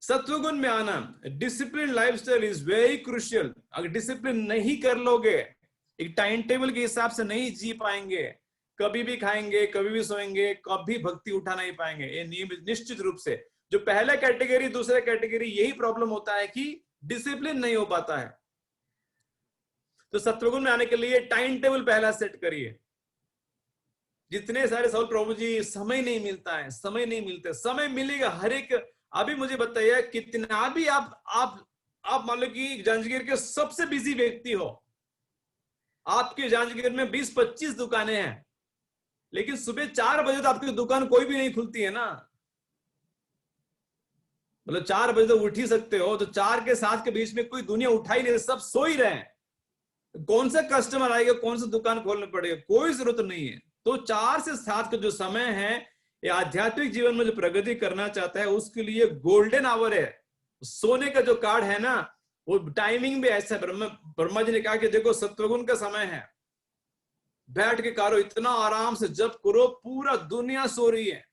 सत्वगुण में आना, discipline lifestyle is very crucial. अगर डिसिप्लिन नहीं कर लोगे, एक टाइम टेबल के हिसाब से नहीं जी पाएंगे, कभी भी खाएंगे, कभी भी सोएंगे, कभी भक्ति उठा नहीं पाएंगे। ये निश्चित रूप से जो पहला कैटेगरी, दूसरा कैटेगरी, यही प्रॉब्लम होता है कि डिसिप्लिन नहीं हो पाता है। तो सत्वगुण में आने के लिए टाइम टेबल पहला सेट करिए। जितने सारे सवाल, प्रभु जी समय नहीं मिलता है, समय नहीं मिलता, समय मिलेगा हर एक। अभी मुझे बताइए, कितना भी आप मान लो कि जांजगीर के सबसे बिजी व्यक्ति हो, आपके जांजगीर में 20-25 दुकानें हैं, लेकिन सुबह 4 बजे तो आपकी दुकान कोई भी नहीं खुलती है ना। मतलब 4 बजे तो उठ ही सकते हो, तो 4 के 7 के बीच में कोई दुनिया उठा ही नहीं, सब सो ही रहे हैं। कौन सा कस्टमर आएगा, कौन सा दुकान खोलना पड़ेगा, कोई जरूरत नहीं है। तो 4 से 7 का जो समय है, ये आध्यात्मिक जीवन में जो प्रगति करना चाहता है उसके लिए गोल्डन आवर है। सोने का जो कार्ड है ना, वो टाइमिंग भी ऐसा है। ब्रह्मा जी ने कहा कि देखो सत्वगुण का समय है, बैठ के करो, इतना आराम से जप करो, पूरा दुनिया सो रही है,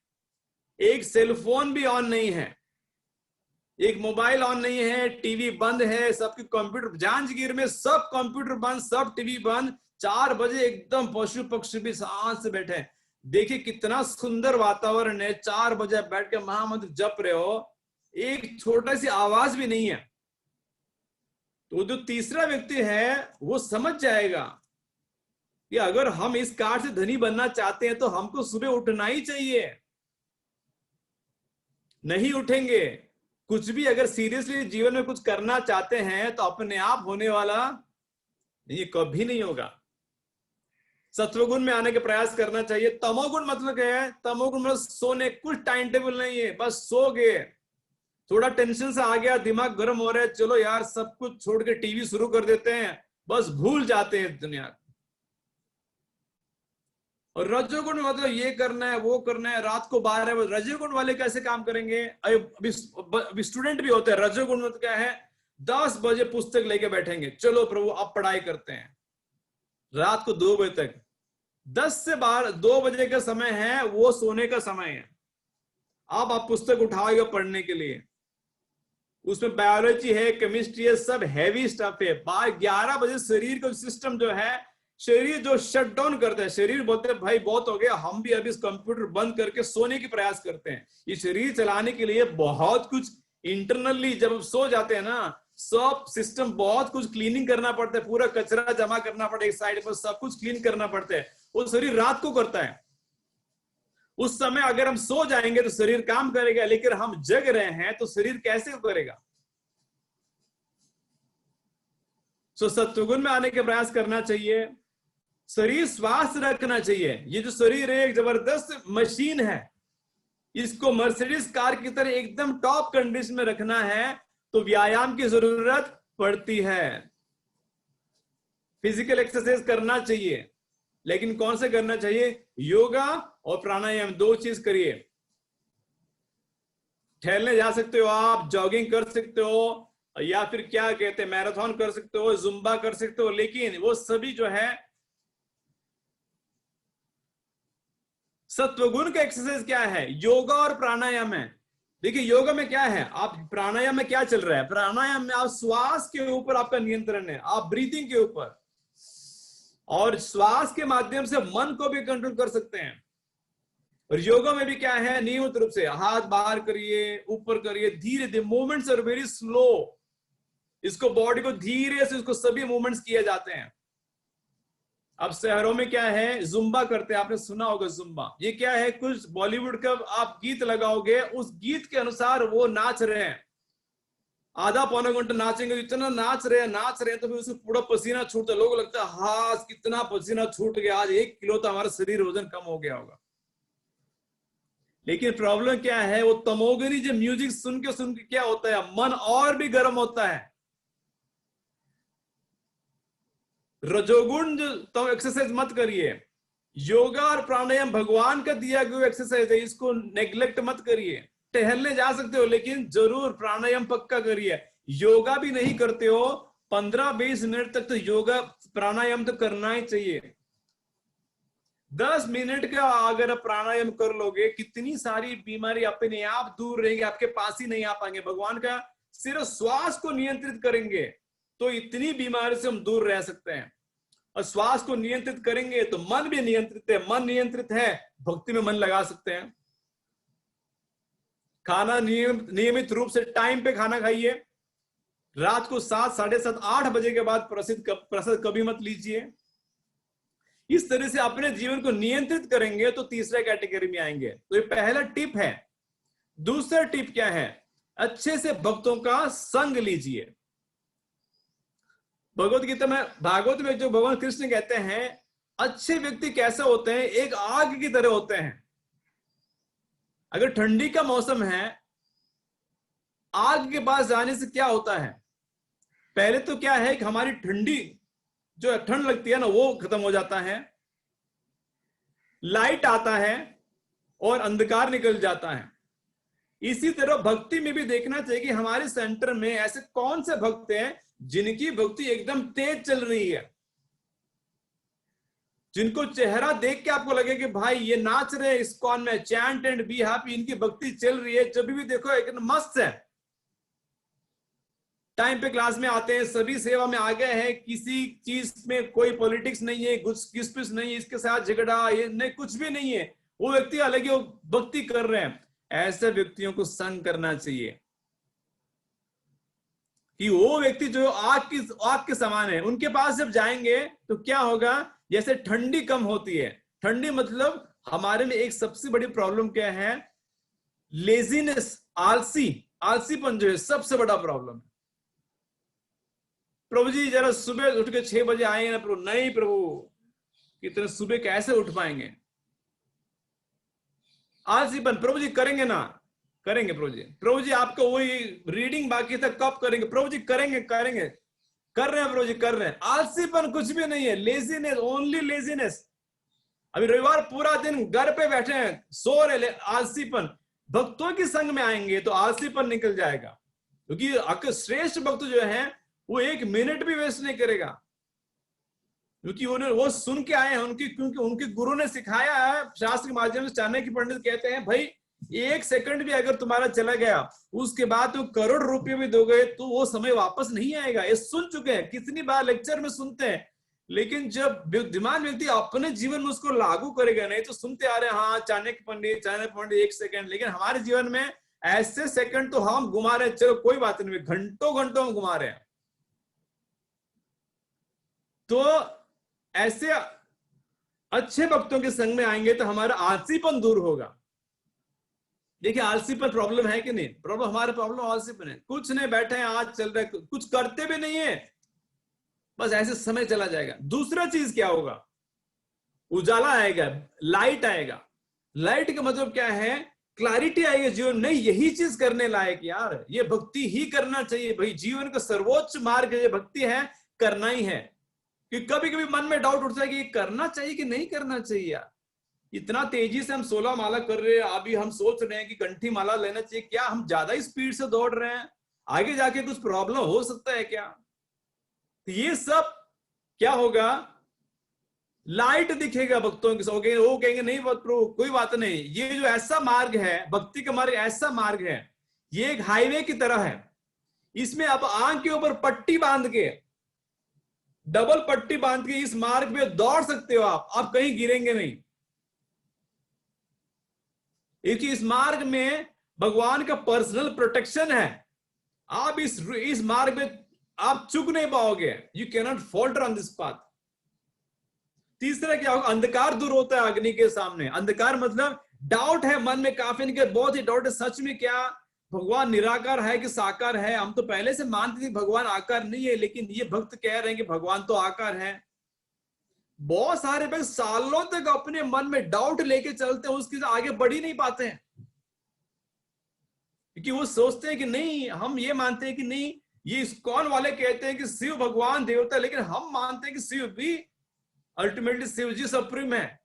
एक सेलफोन भी ऑन नहीं है, एक मोबाइल ऑन नहीं है, टीवी बंद है, सबके कंप्यूटर, जांजगीर में सब कंप्यूटर बंद, सब टीवी बंद। 4 बजे एकदम पशु पक्षी भी शांत से बैठे। देखिए कितना सुंदर वातावरण है, 4 बजे बैठ के महामंत्र जप रहे हो, एक छोटा सी आवाज भी नहीं है। तो जो तीसरा व्यक्ति है वो समझ जाएगा कि अगर हम इस कार्ड से धनी बनना चाहते हैं तो हमको सुबह उठना ही चाहिए। नहीं उठेंगे, कुछ भी अगर सीरियसली जीवन में कुछ करना चाहते हैं तो अपने आप होने वाला ये कभी नहीं होगा। सत्वगुण में आने के प्रयास करना चाहिए। तमोगुण मतलब क्या है? तमोगुण मतलब सोने, कुछ टाइम टेबल नहीं है, बस सो गए, थोड़ा टेंशन से आ गया, दिमाग गर्म हो रहा है, चलो यार सब कुछ छोड़ के टीवी शुरू कर देते हैं, बस भूल जाते हैं दुनिया। और रजोगुण मतलब ये करना है वो करना है, रात को 12 बजे। रजोगुण वाले कैसे काम करेंगे? अभी स्टूडेंट भी होते हैं। रजोगुण मतलब क्या है? 10 बजे पुस्तक लेके बैठेंगे, चलो प्रभु अब पढ़ाई करते हैं, रात को 2 बजे तक। 10 से 12, 2 बजे का समय है वो सोने का समय है। अब आप पुस्तक उठाओगे पढ़ने के लिए, उसमें बायोलॉजी है, केमिस्ट्री है, सब हैवी स्टफ है। 11 बजे शरीर का सिस्टम जो है, शरीर जो शट डाउन करता है, शरीर बोलते हैं भाई बहुत हो गया, हम भी अभी इस कंप्यूटर बंद करके सोने की प्रयास करते हैं। ये शरीर चलाने के लिए बहुत कुछ इंटरनली, जब सो जाते हैं ना, सब सिस्टम बहुत कुछ क्लीनिंग करना पड़ता है, पूरा कचरा जमा करना पड़ता है, एक साइड पर सब कुछ क्लीन करना पड़ता है, वो शरीर रात को करता है। उस समय अगर हम सो जाएंगे तो शरीर काम करेगा, लेकिन हम जग रहे हैं तो शरीर कैसे करेगा? सो सत्वगुण में आने के प्रयास करना चाहिए। शरीर स्वास्थ्य रखना चाहिए। ये जो शरीर है एक जबरदस्त मशीन है, इसको मर्सिडीज कार की तरह एकदम टॉप कंडीशन में रखना है तो व्यायाम की जरूरत पड़ती है। फिजिकल एक्सरसाइज करना चाहिए, लेकिन कौन से करना चाहिए? योगा और प्राणायाम, 2 चीज करिए। टहलने जा सकते हो आप, जॉगिंग कर सकते हो, या फिर क्या कहते हैं मैराथन कर सकते हो, जुम्बा कर सकते हो, लेकिन वो सभी जो है सत्वगुण का एक्सरसाइज क्या है? योगा और प्राणायाम है। देखिए योगा में क्या है, आप प्राणायाम में क्या चल रहा है? प्राणायाम में आप श्वास के ऊपर आपका नियंत्रण है, आप ब्रीथिंग के ऊपर, और श्वास के माध्यम से मन को भी कंट्रोल कर सकते हैं। और योगा में भी क्या है? नियमित रूप से हाथ बाहर करिए, ऊपर करिए, धीरे धीरे, मूवमेंट्स आर वेरी स्लो। इसको बॉडी को धीरे से, इसको सभी मूवमेंट्स किए जाते हैं। अब शहरों में क्या है? जुम्बा करते हैं, आपने सुना होगा जुम्बा। ये क्या है? कुछ बॉलीवुड का आप गीत लगाओगे, उस गीत के अनुसार वो नाच रहे हैं, आधा पौना घंटा नाचेंगे, इतना नाच रहे हैं तो फिर उससे पूरा पसीना छूटता है। लोग लगता है हाँ कितना पसीना छूट गया, आज 1 किलो तो हमारा शरीर वजन कम हो गया होगा। लेकिन प्रॉब्लम क्या है? वो तमोगनी जो म्यूजिक सुन के क्या होता है, मन और भी गर्म होता है। रजोगुण जो तो एक्सरसाइज मत करिए। योगा और प्राणायाम भगवान का दिया गया एक्सरसाइज है, इसको नेग्लेक्ट मत करिए। टहलने जा सकते हो, लेकिन जरूर प्राणायाम पक्का करिए। योगा भी नहीं करते हो, 15-20 मिनट तक तो योगा प्राणायाम तो करना ही चाहिए। 10 मिनट का अगर आप प्राणायाम कर लोगे, कितनी सारी बीमारी अपने आप दूर रहेगी, आपके पास ही नहीं आ पाएंगे। भगवान का सिर्फ श्वास को नियंत्रित करेंगे तो इतनी बीमारी से हम दूर रह सकते हैं। और श्वास को नियंत्रित करेंगे तो मन भी नियंत्रित है, मन नियंत्रित है, भक्ति में मन लगा सकते हैं। खाना नियमित रूप से टाइम पे खाना खाइए। रात को 7, 7:30, 8 बजे के बाद प्रसाद कभी मत लीजिए। इस तरह से अपने जीवन को नियंत्रित करेंगे तो तीसरे कैटेगरी में आएंगे। तो ये पहला टिप है। दूसरा टिप क्या है? अच्छे से भक्तों का संग लीजिए। भगवत गीता में, भागवत में जो भगवान कृष्ण कहते हैं अच्छे व्यक्ति कैसे होते हैं? एक आग की तरह होते हैं। अगर ठंडी का मौसम है, आग के पास जाने से क्या होता है? पहले तो क्या है कि हमारी ठंडी जो ठंड लगती है ना, वो खत्म हो जाता है, लाइट आता है और अंधकार निकल जाता है। इसी तरह भक्ति में भी देखना चाहिए कि हमारे सेंटर में ऐसे कौन से भक्त हैं जिनकी भक्ति एकदम तेज चल रही है, जिनको चेहरा देख के आपको लगे कि भाई ये नाच रहे हैं इस्कॉन में, चैंट एंड बी हैप्पी, इनकी भक्ति चल रही है, जब भी देखो एकदम मस्त है। टाइम पे क्लास में आते हैं, सभी सेवा में आ गए हैं, किसी चीज में कोई पॉलिटिक्स नहीं है, घुस नहीं है, इसके साथ झगड़ा ये नहीं, कुछ भी नहीं है, वो व्यक्ति अलग ही भक्ति कर रहे हैं। ऐसे व्यक्तियों को संग करना चाहिए कि वो व्यक्ति जो आग के समान है, उनके पास जब जाएंगे तो क्या होगा, जैसे ठंडी कम होती है, ठंडी मतलब हमारे में एक सबसे बड़ी प्रॉब्लम क्या है, लेजीनेस, आलसीपन जो है सबसे बड़ा प्रॉब्लम है। प्रभु जी जरा सुबह उठ के 6 बजे आएंगे ना प्रभु, नहीं प्रभु कितने सुबह कैसे उठ पाएंगे, आलसीपन। प्रभु जी करेंगे ना, करेंगे प्रभु जी आपका वही रीडिंग बाकी था कब करेंगे, प्रभु जी करेंगे कर रहे हैं प्रभु जी कर रहे हैं। आलसीपन कुछ भी नहीं है, लेजीनेस, ओनली लेजीनेस। अभी रविवार पूरा दिन घर पे बैठे हैं, सो रहे, आलसीपन। भक्तों के संग में आएंगे तो आलसीपन निकल जाएगा, क्योंकि श्रेष्ठ भक्त जो है वो 1 मिनट भी वेस्ट नहीं करेगा, क्योंकि वो सुन के आए हैं, क्योंकि उनके गुरु ने सिखाया है शास्त्र के माध्यम से। चाणक्य पंडित कहते हैं भाई 1 सेकंड भी अगर तुम्हारा चला गया, उसके बाद तुम करोड़ रुपए भी दोगे तो वो समय वापस नहीं आएगा। ये सुन चुके हैं, कितनी बार लेक्चर में सुनते हैं, लेकिन जब बुद्धिमान व्यक्ति अपने जीवन में उसको लागू करेगा, नहीं तो सुनते आ रहे हैं हाँ चाणक्य पंडित 1 सेकंड, लेकिन हमारे जीवन में ऐसे सेकंड तो हम घुमा रहे हैं, चलो कोई बात नहीं, घंटों हम घुमा रहे हैं। तो ऐसे अच्छे भक्तों के संग में आएंगे तो हमारा आलसीपन दूर होगा। देखिए आलसीपन प्रॉब्लम है कि नहीं, हमारे प्रॉब्लम आलसीपन है, कुछ नहीं, बैठे हैं, आज चल रहा है, कुछ करते भी नहीं है, बस ऐसे समय चला जाएगा। दूसरा चीज क्या होगा, उजाला आएगा, लाइट आएगा। लाइट का मतलब क्या है, क्लैरिटी आएगी जीवन, नहीं यही चीज करने लायक यार, ये भक्ति ही करना चाहिए भाई, जीवन का सर्वोच्च मार्ग ये भक्ति है, करना ही है। कि कभी कभी मन में डाउट उठता है कि ये करना चाहिए कि नहीं करना चाहिए यार, इतना तेजी से हम 16 माला कर रहे हैं, अभी हम सोच रहे हैं कि कंठी माला लेना चाहिए, क्या हम ज्यादा स्पीड से दौड़ रहे हैं, आगे जाके कुछ प्रॉब्लम हो सकता है क्या। तो ये सब क्या होगा, लाइट दिखेगा भक्तों के, वो कहेंगे नहीं प्रभु कोई बात नहीं, ये जो ऐसा मार्ग है, भक्ति का मार्ग ऐसा मार्ग है, ये एक हाईवे की तरह है, इसमें आप आंख के ऊपर पट्टी बांध के, डबल पट्टी बांध के इस मार्ग पे दौड़ सकते हो आप कहीं गिरेंगे नहीं, क्योंकि इस मार्ग में भगवान का पर्सनल प्रोटेक्शन है। आप इस मार्ग में आप चूक नहीं पाओगे, you can not falter on this path. तीसरा क्या होगा, अंधकार दूर होता है अग्नि के सामने। अंधकार मतलब डाउट है मन में, काफी नहीं, बहुत ही डाउट है, सच में क्या भगवान निराकार है कि साकार है। हम तो पहले से मानते थे भगवान आकार नहीं है, लेकिन ये भक्त कह रहे हैं कि भगवान तो आकार है। बहुत सारे भक्त सालों तक अपने मन में डाउट लेके चलते हैं, उसके आगे बढ़ ही नहीं पाते हैं, क्योंकि वो सोचते हैं कि नहीं, हम ये मानते हैं कि नहीं, ये इस्कॉन वाले कहते हैं कि शिव भगवान देवता, लेकिन हम मानते हैं कि शिव भी अल्टीमेटली शिव जी सुप्रीम है,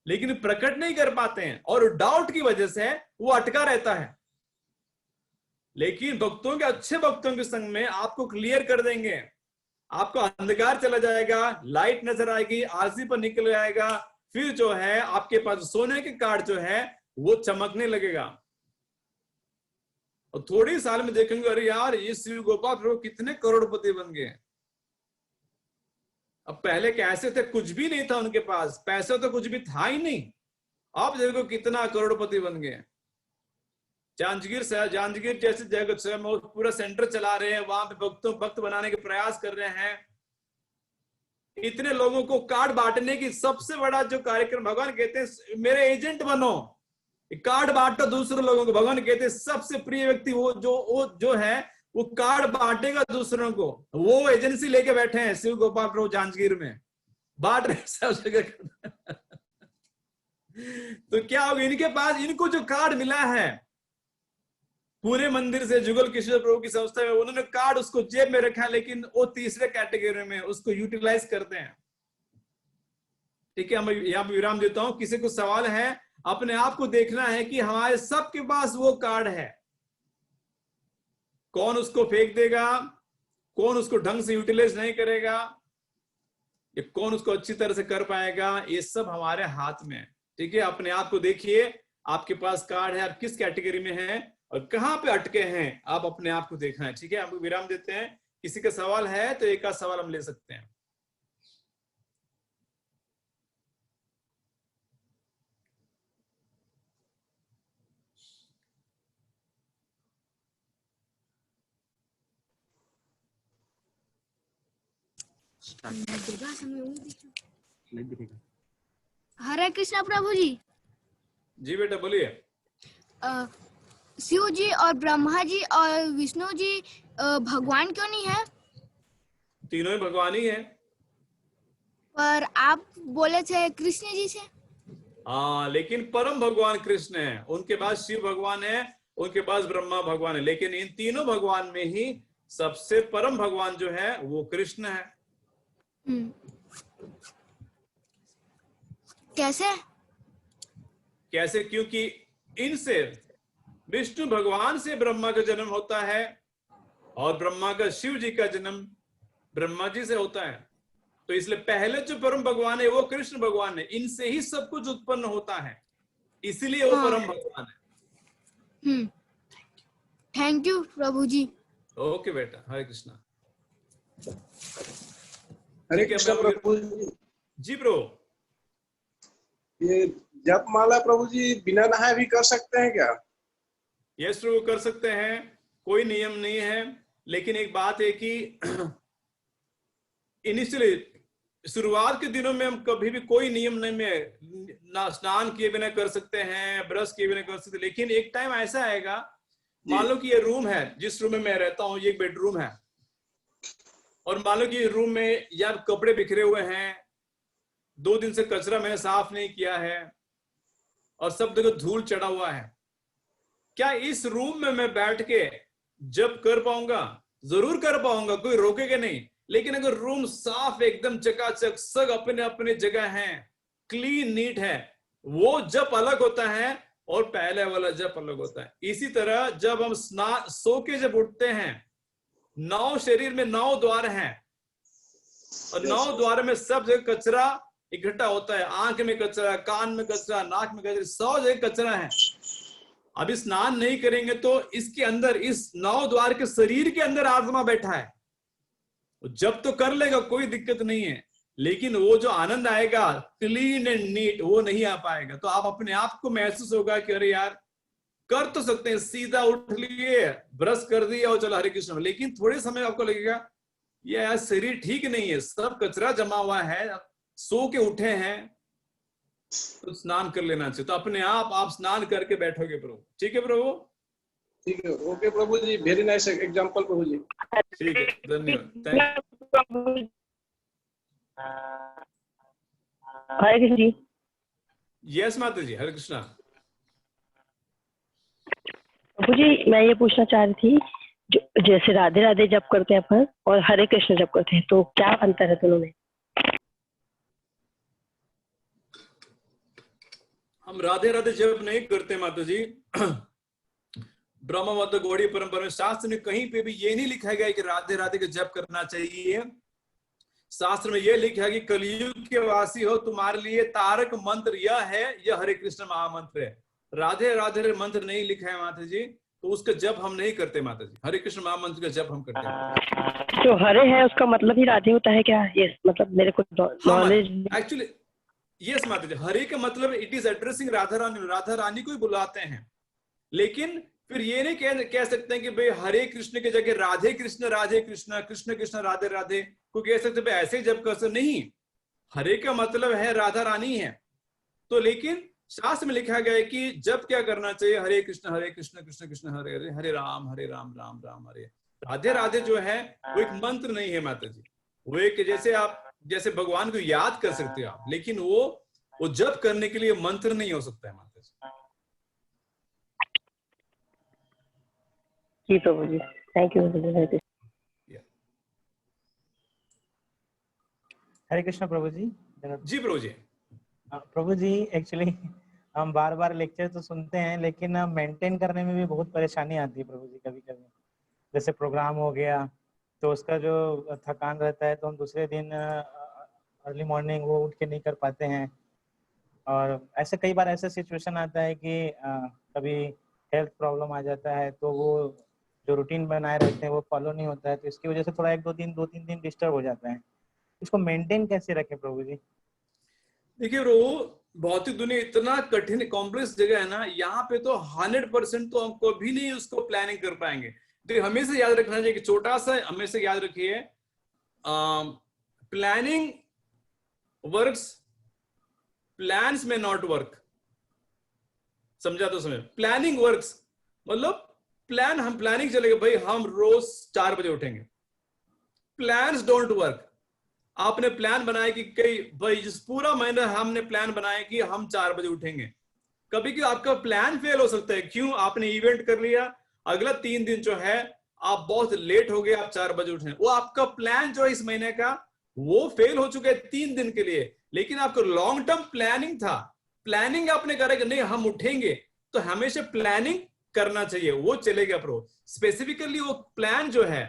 लेकिन प्रकट नहीं कर पाते हैं, और डाउट की वजह से वो अटका रहता है। लेकिन भक्तों के, अच्छे भक्तों के संग में आपको क्लियर कर देंगे, आपको अंधकार चला जाएगा, लाइट नजर आएगी, आलसी पर निकल जाएगा, फिर जो है आपके पास सोने के कार्ड जो है वो चमकने लगेगा, और थोड़ी साल में देखेंगे अरे यार ये शिव गोपाल प्रभु कितने करोड़पति बन गए। अब पहले कैसे थे, कुछ भी नहीं था उनके पास, पैसा तो कुछ भी था ही नहीं, अब देखो कितना करोड़पति बन गए। जांजगीर जैसे जगह से पूरा सेंटर चला रहे हैं, वहां पे भक्त बनाने के प्रयास कर रहे हैं, इतने लोगों को कार्ड बांटने की सबसे बड़ा जो कार्यक्रम, भगवान कहते हैं मेरे एजेंट बनो, कार्ड बांटो दूसरे लोगों को। भगवान कहते हैं सबसे प्रिय व्यक्ति वो जो है वो कार्ड बांटेगा दूसरों को, वो एजेंसी लेके बैठे हैं शिव गोपाल प्रभु जांजगीर में, बांट रहे सब जगह। तो क्या होगा, इनके पास इनको जो कार्ड मिला है पूरे मंदिर से, जुगल किशोर प्रभु की संस्था में, उन्होंने कार्ड उसको जेब में रखा, लेकिन वो तीसरे कैटेगरी में उसको यूटिलाइज करते हैं। ठीक है, मैं यहाँ पे विराम देता हूं। किसी को सवाल है, अपने आप को देखना है कि हमारे सबके पास वो कार्ड है, कौन उसको फेंक देगा, कौन उसको ढंग से यूटिलाइज नहीं करेगा, या कौन उसको अच्छी तरह से कर पाएगा, ये सब हमारे हाथ में है। ठीक है, अपने आप को देखिए, आपके पास कार्ड है, आप किस कैटेगरी में है, और कहाँ पे अटके हैं आप अपने आप को देखना है। ठीक है, आपको विराम देते हैं। किसी का सवाल है तो एक आध सवाल हम ले सकते हैं। हरे कृष्णा प्रभु जी। जी बेटा बोलिए। शिव जी और ब्रह्मा जी और विष्णु जी भगवान क्यों नहीं है? तीनों ही भगवान ही है। पर आप बोले थे कृष्ण जी से। हाँ, लेकिन परम भगवान कृष्ण है, उनके बाद शिव भगवान है, उनके पास ब्रह्मा भगवान है, लेकिन इन तीनों भगवान में ही सबसे परम भगवान जो है वो कृष्ण है। कैसे? कैसे? क्योंकि इनसे विष्णु भगवान से ब्रह्मा का जन्म होता है और ब्रह्मा का शिव जी का जन्म ब्रह्मा जी से होता है। तो इसलिए पहले जो परम भगवान है वो कृष्ण भगवान है, इनसे ही सब कुछ उत्पन्न होता है, इसलिए वो परम भगवान है। थैंक यू प्रभु जी। ओके बेटा, हरे कृष्णा। हरे कृष्ण प्रभु जी। जी प्रभु। ये जप माला प्रभु जी बिना नहाए भी कर सकते हैं क्या? यस प्रभु, कर सकते हैं, कोई नियम नहीं है। लेकिन एक बात है कि इनिशियली शुरुआत के दिनों में हम कभी भी कोई नियम नहीं में ना स्नान किए बिना कर सकते हैं, ब्रश किए बिना कर सकते। लेकिन एक टाइम ऐसा आएगा, मान लो कि ये रूम है, जिस रूम में मैं रहता हूँ, ये एक बेडरूम है, और मान लो कि रूम में यार कपड़े बिखरे हुए हैं, 2 दिन से कचरा मैंने साफ नहीं किया है और सब जगह धूल चढ़ा हुआ है। क्या इस रूम में मैं बैठ के जब कर पाऊंगा? जरूर कर पाऊंगा, कोई रोकेगा नहीं। लेकिन अगर रूम साफ एकदम चकाचक, सब अपने अपने जगह है, क्लीन नीट है, वो जब अलग होता है और पहले वाला जब अलग होता है। इसी तरह जब हम स्नान सो के जब उठते हैं, 9 शरीर में 9 द्वार हैं और 9 द्वार में सब जगह कचरा इकट्ठा होता है। आंख में कचरा, कान में कचरा, नाक में कचरा, 100 जगह कचरा है। अभी स्नान नहीं करेंगे तो इसके अंदर, इस 9 द्वार के शरीर के अंदर आत्मा बैठा है, जब तो कर लेगा, कोई दिक्कत नहीं है। लेकिन वो जो आनंद आएगा क्लीन एंड नीट, वो नहीं आ पाएगा। तो आप अपने आप को महसूस होगा कि अरे यार कर तो सकते हैं, सीधा उठ लिए, ब्रश कर दिया और चलो हरे कृष्ण। लेकिन थोड़े समय आपको लगेगा ये यार शरीर ठीक नहीं है, सब कचरा जमा हुआ है, सो के उठे हैं, तो स्नान कर लेना चाहिए। तो अपने आप स्नान करके बैठोगे प्रभु। ठीक है प्रभु? ठीक है, ओके प्रभु जी, वेरी नाइस एग्जांपल प्रभु जी। ठीक है, धन्यवाद, thank you. Hare Krishna ji. Yes माता जी, हरे कृष्णा। प्रभु जी मैं ये पूछना चाह रही थी, जो जैसे राधे राधे जप करते हैं अपन और हरे कृष्ण जप करते हैं, तो क्या अंतर है दोनों में? हम राधे राधे जप नहीं करते माता जी। ब्रह्म मत गौड़ी परंपरा में शास्त्र में कहीं पे भी ये नहीं लिखा गया कि राधे राधे का जप करना चाहिए। शास्त्र में यह लिखा है कि कलयुग के वासी हो, तुम्हारे लिए तारक मंत्र यह है, यह हरे कृष्ण महामंत्र है। राधे राधे मंत्र नहीं लिखा है माता जी, तो उसका जप हम नहीं करते माता जी। हरे कृष्ण महामंत्र का जप हम करते हैं। जो हरे है उसका मतलब ही राधे होता है क्या? ये मतलब मेरे को नॉलेज एक्चुअली यस माता जी, हरे का मतलब it is addressing Radha Rani, Radha Rani को ही बुलाते हैं। लेकिन फिर ये नहीं कह सकते हैं कि भाई हरे कृष्ण की जगह राधे कृष्ण कृष्ण कृष्ण राधे राधे को कह सकते भाई ऐसे ही जब कर सकते नहीं। हरे का मतलब है राधा रानी है। तो लेकिन शास्त्र में लिखा गया है कि जब क्या करना चाहिए, हरे कृष्ण कृष्ण कृष्ण हरे हरे, हरे राम राम राम हरे। राधे राधे जो है वो एक मंत्र नहीं है माता जी, वो एक जैसे भगवान को याद कर सकते हो आप, लेकिन वो जप करने के लिए मंत्र नहीं हो सकता है माता जी। जी प्रभु जी, थैंक यू। हरे कृष्ण प्रभु जी। जी प्रभु जी। प्रभु जी एक्चुअली हम बार बार लेक्चर तो सुनते हैं, लेकिन मेंटेन करने में भी बहुत परेशानी आती है प्रभु जी। कभी कभी जैसे प्रोग्राम हो गया तो उसका जो थकान रहता है, तो हम दूसरे दिन अर्ली मॉर्निंग वो उठ के नहीं कर पाते हैं। और ऐसे कई बार ऐसा सिचुएशन आता है कि कभी हेल्थ प्रॉब्लम आ जाता है, तो वो जो रूटीन बनाए रहते हैं वो फॉलो नहीं होता है, तो इसकी वजह से थोड़ा 1-2 दिन 2-3 दिन डिस्टर्ब हो जाता है। इसको मेंटेन कैसे रखें प्रभु जी? देखिए रो, भौतिक दुनिया इतना कठिन कॉम्प्लेक्स जगह है ना, यहाँ पे तो 100% तो हम कभी नहीं उसको प्लानिंग कर पाएंगे। तो हमेशा याद रखना चाहिए कि छोटा सा हमेशा याद रखिए, प्लानिंग वर्क्स, प्लान्स में नॉट वर्क। समझा तो समझ, प्लानिंग वर्क्स मतलब प्लान, हम प्लानिंग चलेगा भाई हम रोज 4 बजे उठेंगे, प्लान्स डोंट वर्क। आपने प्लान बनाया कि कई भाई जिस पूरा महीना हमने प्लान बनाया कि हम 4 बजे उठेंगे, कभी कि आपका प्लान फेल हो सकता है। क्यों? आपने इवेंट कर लिया, अगला 3 दिन जो है आप बहुत लेट हो गए, आप 4 बजे उठे, वो आपका प्लान जो है इस महीने का वो फेल हो चुका है 3 दिन के लिए। लेकिन आपको लॉन्ग टर्म प्लानिंग था, प्लानिंग आपने करा कि नहीं हम उठेंगे, तो हमेशा प्लानिंग करना चाहिए, वो चलेगा प्रो। स्पेसिफिकली वो प्लान जो है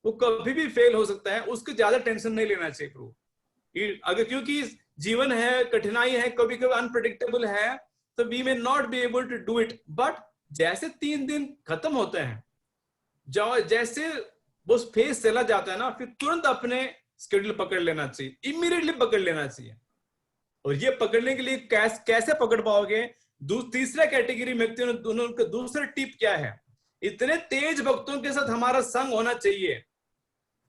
वो कभी भी फेल हो सकता है, उसको ज्यादा टेंशन नहीं लेना चाहिए प्रो। अगर क्योंकि जीवन है, कठिनाई है, कभी कभी अनप्रेडिक्टेबल है, तो we may not be able to do it. But जैसे 3 दिन खत्म होते हैं, जैसे वो फेज चला जाता है ना, फिर तुरंत अपने स्केड्यूल पकड़ लेना चाहिए, इमीडिएटली पकड़ लेना चाहिए। और ये पकड़ने के लिए कैसे पकड़ पाओगे? तीसरा कैटेगरी व्यक्तियों ने दूसरा टिप क्या है, इतने तेज भक्तों के साथ हमारा संग होना चाहिए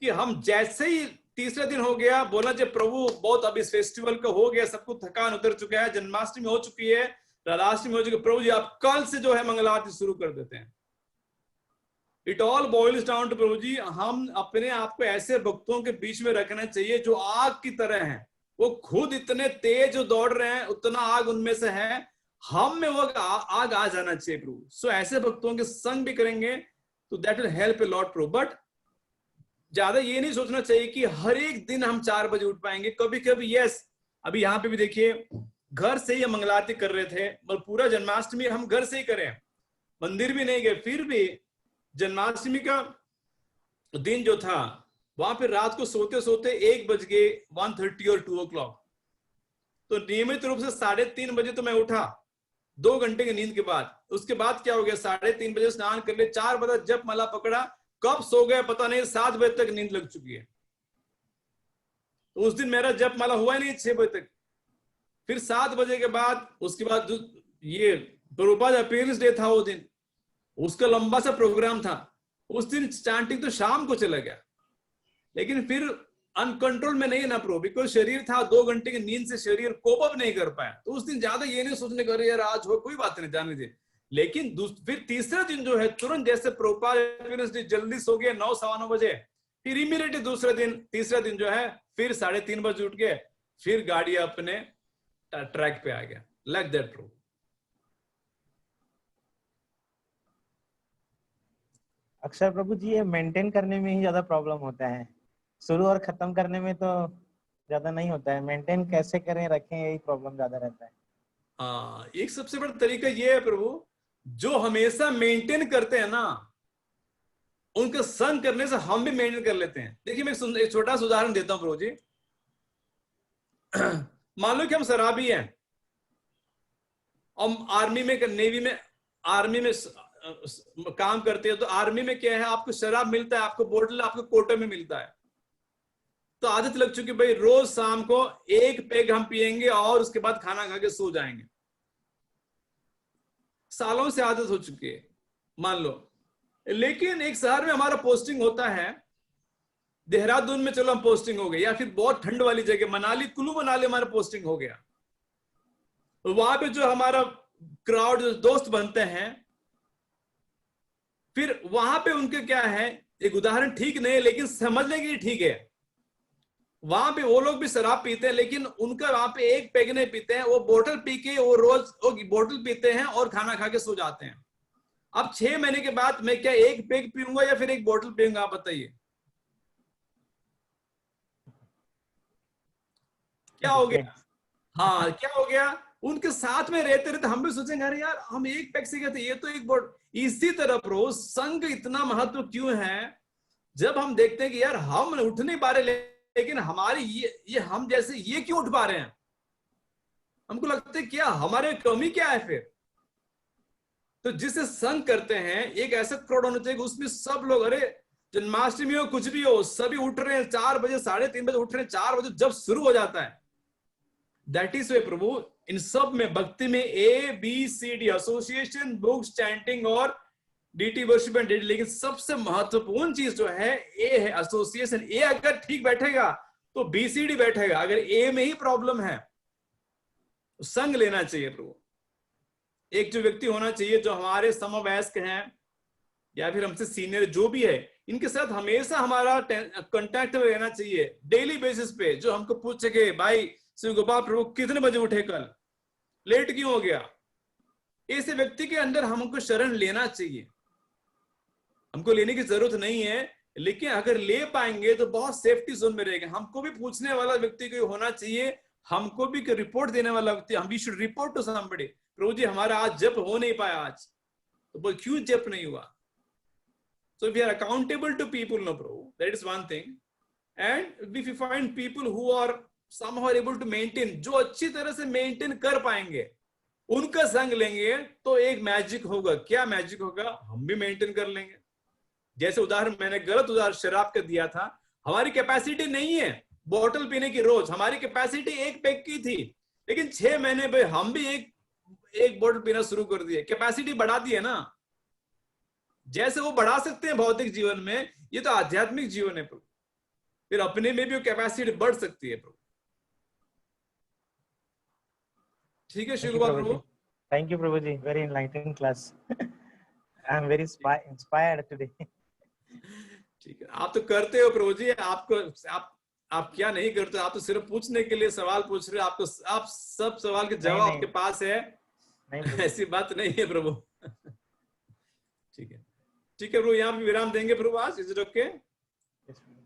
कि हम जैसे ही तीसरा दिन हो गया, बोलना चाहिए प्रभु बहुत अब इस फेस्टिवल का हो गया, सबको थकान उतर चुका है, जन्माष्टमी हो चुकी है, राधाष्टमी हो चुकी है, प्रभु जी आप कल से जो है मंगल आरती शुरू कर देते हैं। It all boils down to प्रभु जी, हम अपने आप को ऐसे भक्तों के बीच में रखना चाहिए जो आग की तरह हैं, वो खुद इतने तेज दौड़ रहे हैं, उतना आग उनमें से है, हम में वो आग आ जाना चाहिए प्रभु। सो ऐसे भक्तों के संग भी करेंगे तो that will help a lot Prabhu. But ज्यादा ये नहीं सोचना चाहिए कि हर एक दिन हम 4 बजे उठ पाएंगे। कभी कभी यस, अभी यहाँ पे भी देखिए घर से ही मंगल आरती कर रहे थे, मतलब पूरा जन्माष्टमी हम घर से ही करें, मंदिर भी नहीं गए, फिर भी जन्माष्टमी का दिन जो था वहां पे रात को सोते सोते 1 बज गए, 1:30 और 2 o'clock। तो नियमित रूप से 3:30 बजे तो मैं उठा 2 घंटे की नींद के बाद। उसके बाद क्या हो गया, 3:30 बजे स्नान कर ले, 4 बजे जप माला पकड़ा, कब सो गए पता नहीं, 7 बजे तक नींद लग चुकी है। तो उस दिन मेरा जप माला हुआ ही नहीं 6 बजे तक। फिर 7 बजे के बाद उसके बाद ये प्रभुपाद अपीयरेंस डे था, वो दिन उसका लंबा सा प्रोग्राम था, उस दिन चांटिंग तो शाम को चला गया। लेकिन फिर अनकंट्रोल में नहीं ना प्रो, बिकॉज शरीर था, 2 घंटे की नींद से शरीर कोप अप नहीं कर पाया। तो उस दिन ज्यादा ये नहीं सोचने कर यार आज हो, कोई बात नहीं, जाने दे। लेकिन फिर तीसरा दिन जो है तुरंत जैसे प्रभुपाद जल्दी सो गए 9, 9:15 बजे, फिर इमीडिएटली तीसरा दिन जो है फिर 3:30 बजे उठ के फिर गाड़ी अपने ट्रैक पे आ गया, लाइक दैट प्रो। अक्षर प्रभु जी, ये मेंटेन करने में ही ज्यादा प्रॉब्लम होता है, शुरू और खत्म करने में तो ज्यादा नहीं होता है। मेंटेन कैसे करें, रखें, यही प्रॉब्लम ज्यादा रहता है। एक सबसे बड़ा तरीका ये है प्रभु, जो हमेशा मेंटेन करते हैं ना, उनका संग करने से हम भी मेंटेन कर लेते हैं। देखिए मैं एक छोटा सा उदाहरण देता हूं प्रभु जी। मान लो कि हम शराबी हैं, हम आर्मी में, नेवी में, आर्मी में काम करते हैं, तो आर्मी में क्या है, आपको शराब मिलता है, आपको बोतल आपको कोटे में मिलता है। तो आदत लग चुकी भाई रोज शाम को 1 पेग हम पिएंगे और उसके बाद खाना खा के सो जाएंगे, सालों से आदत हो चुकी है मान लो। लेकिन एक शहर में हमारा पोस्टिंग होता है, देहरादून में चलो हम पोस्टिंग हो गई, या फिर बहुत ठंड वाली जगह मनाली, कुल्लू मनाली हमारा पोस्टिंग हो गया, वहां पे जो हमारा क्राउड जो दोस्त बनते हैं, फिर वहां पे उनके क्या है, एक उदाहरण ठीक नहीं है लेकिन समझने के लिए ठीक है, वहां पे वो लोग भी शराब पीते हैं, लेकिन उनका वहां पे 1 पेग नहीं पीते हैं, वो बोतल पी के वो रोज वो बोतल पीते हैं और खाना खा के सो जाते हैं। अब 6 महीने के बाद मैं क्या 1 पेग पीऊंगा या फिर 1 बोतल पीऊंगा, आप बताइए क्या हो गया? हाँ क्या हो गया, उनके साथ में रहते रहते हम भी सोचेंगे अरे यार हम 1 पेग से गए थे, ये तो 1 बोतल। इसी तरह प्रो संघ इतना महत्व क्यों है, जब हम देखते हैं कि यार हम उठ नहीं पा रहे, लेकिन हमारी ये हम जैसे ये क्यों उठ पा रहे हैं, हमको लगता है क्या हमारे कमी क्या है फिर। तो जिससे संग करते हैं एक ऐसा क्राउड होना चाहिए उसमें सब लोग, अरे जन्माष्टमी हो कुछ भी हो, सभी उठ रहे हैं 4 बजे, 3:30 बजे उठ रहे हैं, 4 बजे जब शुरू हो जाता है, दैट इज वे प्रभु। इन सब में भक्ति में ABCD एसोसिएशन, बुक्स, चैंटिंग और DT वर्शिप एंड डेली, लेकिन सबसे महत्वपूर्ण चीज जो है ए है एसोसिएशन। ए अगर ठीक बैठेगा तो BCD बैठेगा, अगर ए में ही प्रॉब्लम है तो संग लेना चाहिए प्रभु। एक जो व्यक्ति होना चाहिए जो हमारे समवयस्क हैं या फिर हमसे सीनियर जो भी है, इनके साथ हमेशा हमारा कांटेक्ट में रहना चाहिए डेली बेसिस पे, जो हमको पूछ सके भाई श्री गोपाल प्रभु कितने बजे उठे, कल लेट क्यों हो गया। ऐसे व्यक्ति के अंदर हमको शरण लेना चाहिए। हमको लेने की जरूरत नहीं है, लेकिन अगर ले पाएंगे तो बहुत सेफ्टी जोन में रहेगा। हमको भी पूछने वाला व्यक्ति कोई होना चाहिए, हमको भी रिपोर्ट देने वाला व्यक्ति, हम we should report to somebody, प्रभु जी हमारा आज जप हो नहीं पाया आज, तो बोल क्यों जप नहीं हुआ। So we are accountable to people, no Prabhu. That is one thing. And if you find people who are somehow able to maintain, जो अच्छी तरह से मेंटेन कर पाएंगे, उनका संग लेंगे तो एक मैजिक होगा। क्या मैजिक होगा, हम भी मेंटेन कर लेंगे। जैसे उदाहरण मैंने गलत उदाहरण शराब का दिया था, हमारी कैपेसिटी नहीं है बोतल पीने की रोज, हमारी कैपेसिटी 1 पैक की थी, लेकिन 6 महीने पे हम भी एक बोतल पीना शुरू कर दिए, कैपेसिटी बढ़ा दी है ना। जैसे वो बढ़ा सकते हैं भौतिक जीवन में, ये तो आध्यात्मिक जीवन है प्रभु, फिर अपने में भी वो कैपेसिटी बढ़ सकती है प्रभु। ठीक है श्री गोपाल प्रभु। थैंक यू प्रभु जी, very enlightening class. I am very inspired today. ठीक है, आप तो करते हो प्रभु जी, आपको आप क्या नहीं करते, आप तो सिर्फ पूछने के लिए सवाल पूछ रहे हो, आपको आप सब सवाल के जवाब आपके पास है, ऐसी बात नहीं है प्रभु। ठीक है प्रभु, यहाँ पे विराम देंगे प्रभु आज, is it okay?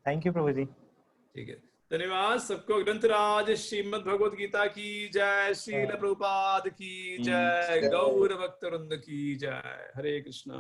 Thank you प्रभु जी। ठीक है, धन्यवाद सबको। ग्रंथराज श्रीमद् भगवद गीता की जय, श्रील प्रभुपाद की जय, गौर भक्त वृंद की जय। हरे कृष्णा।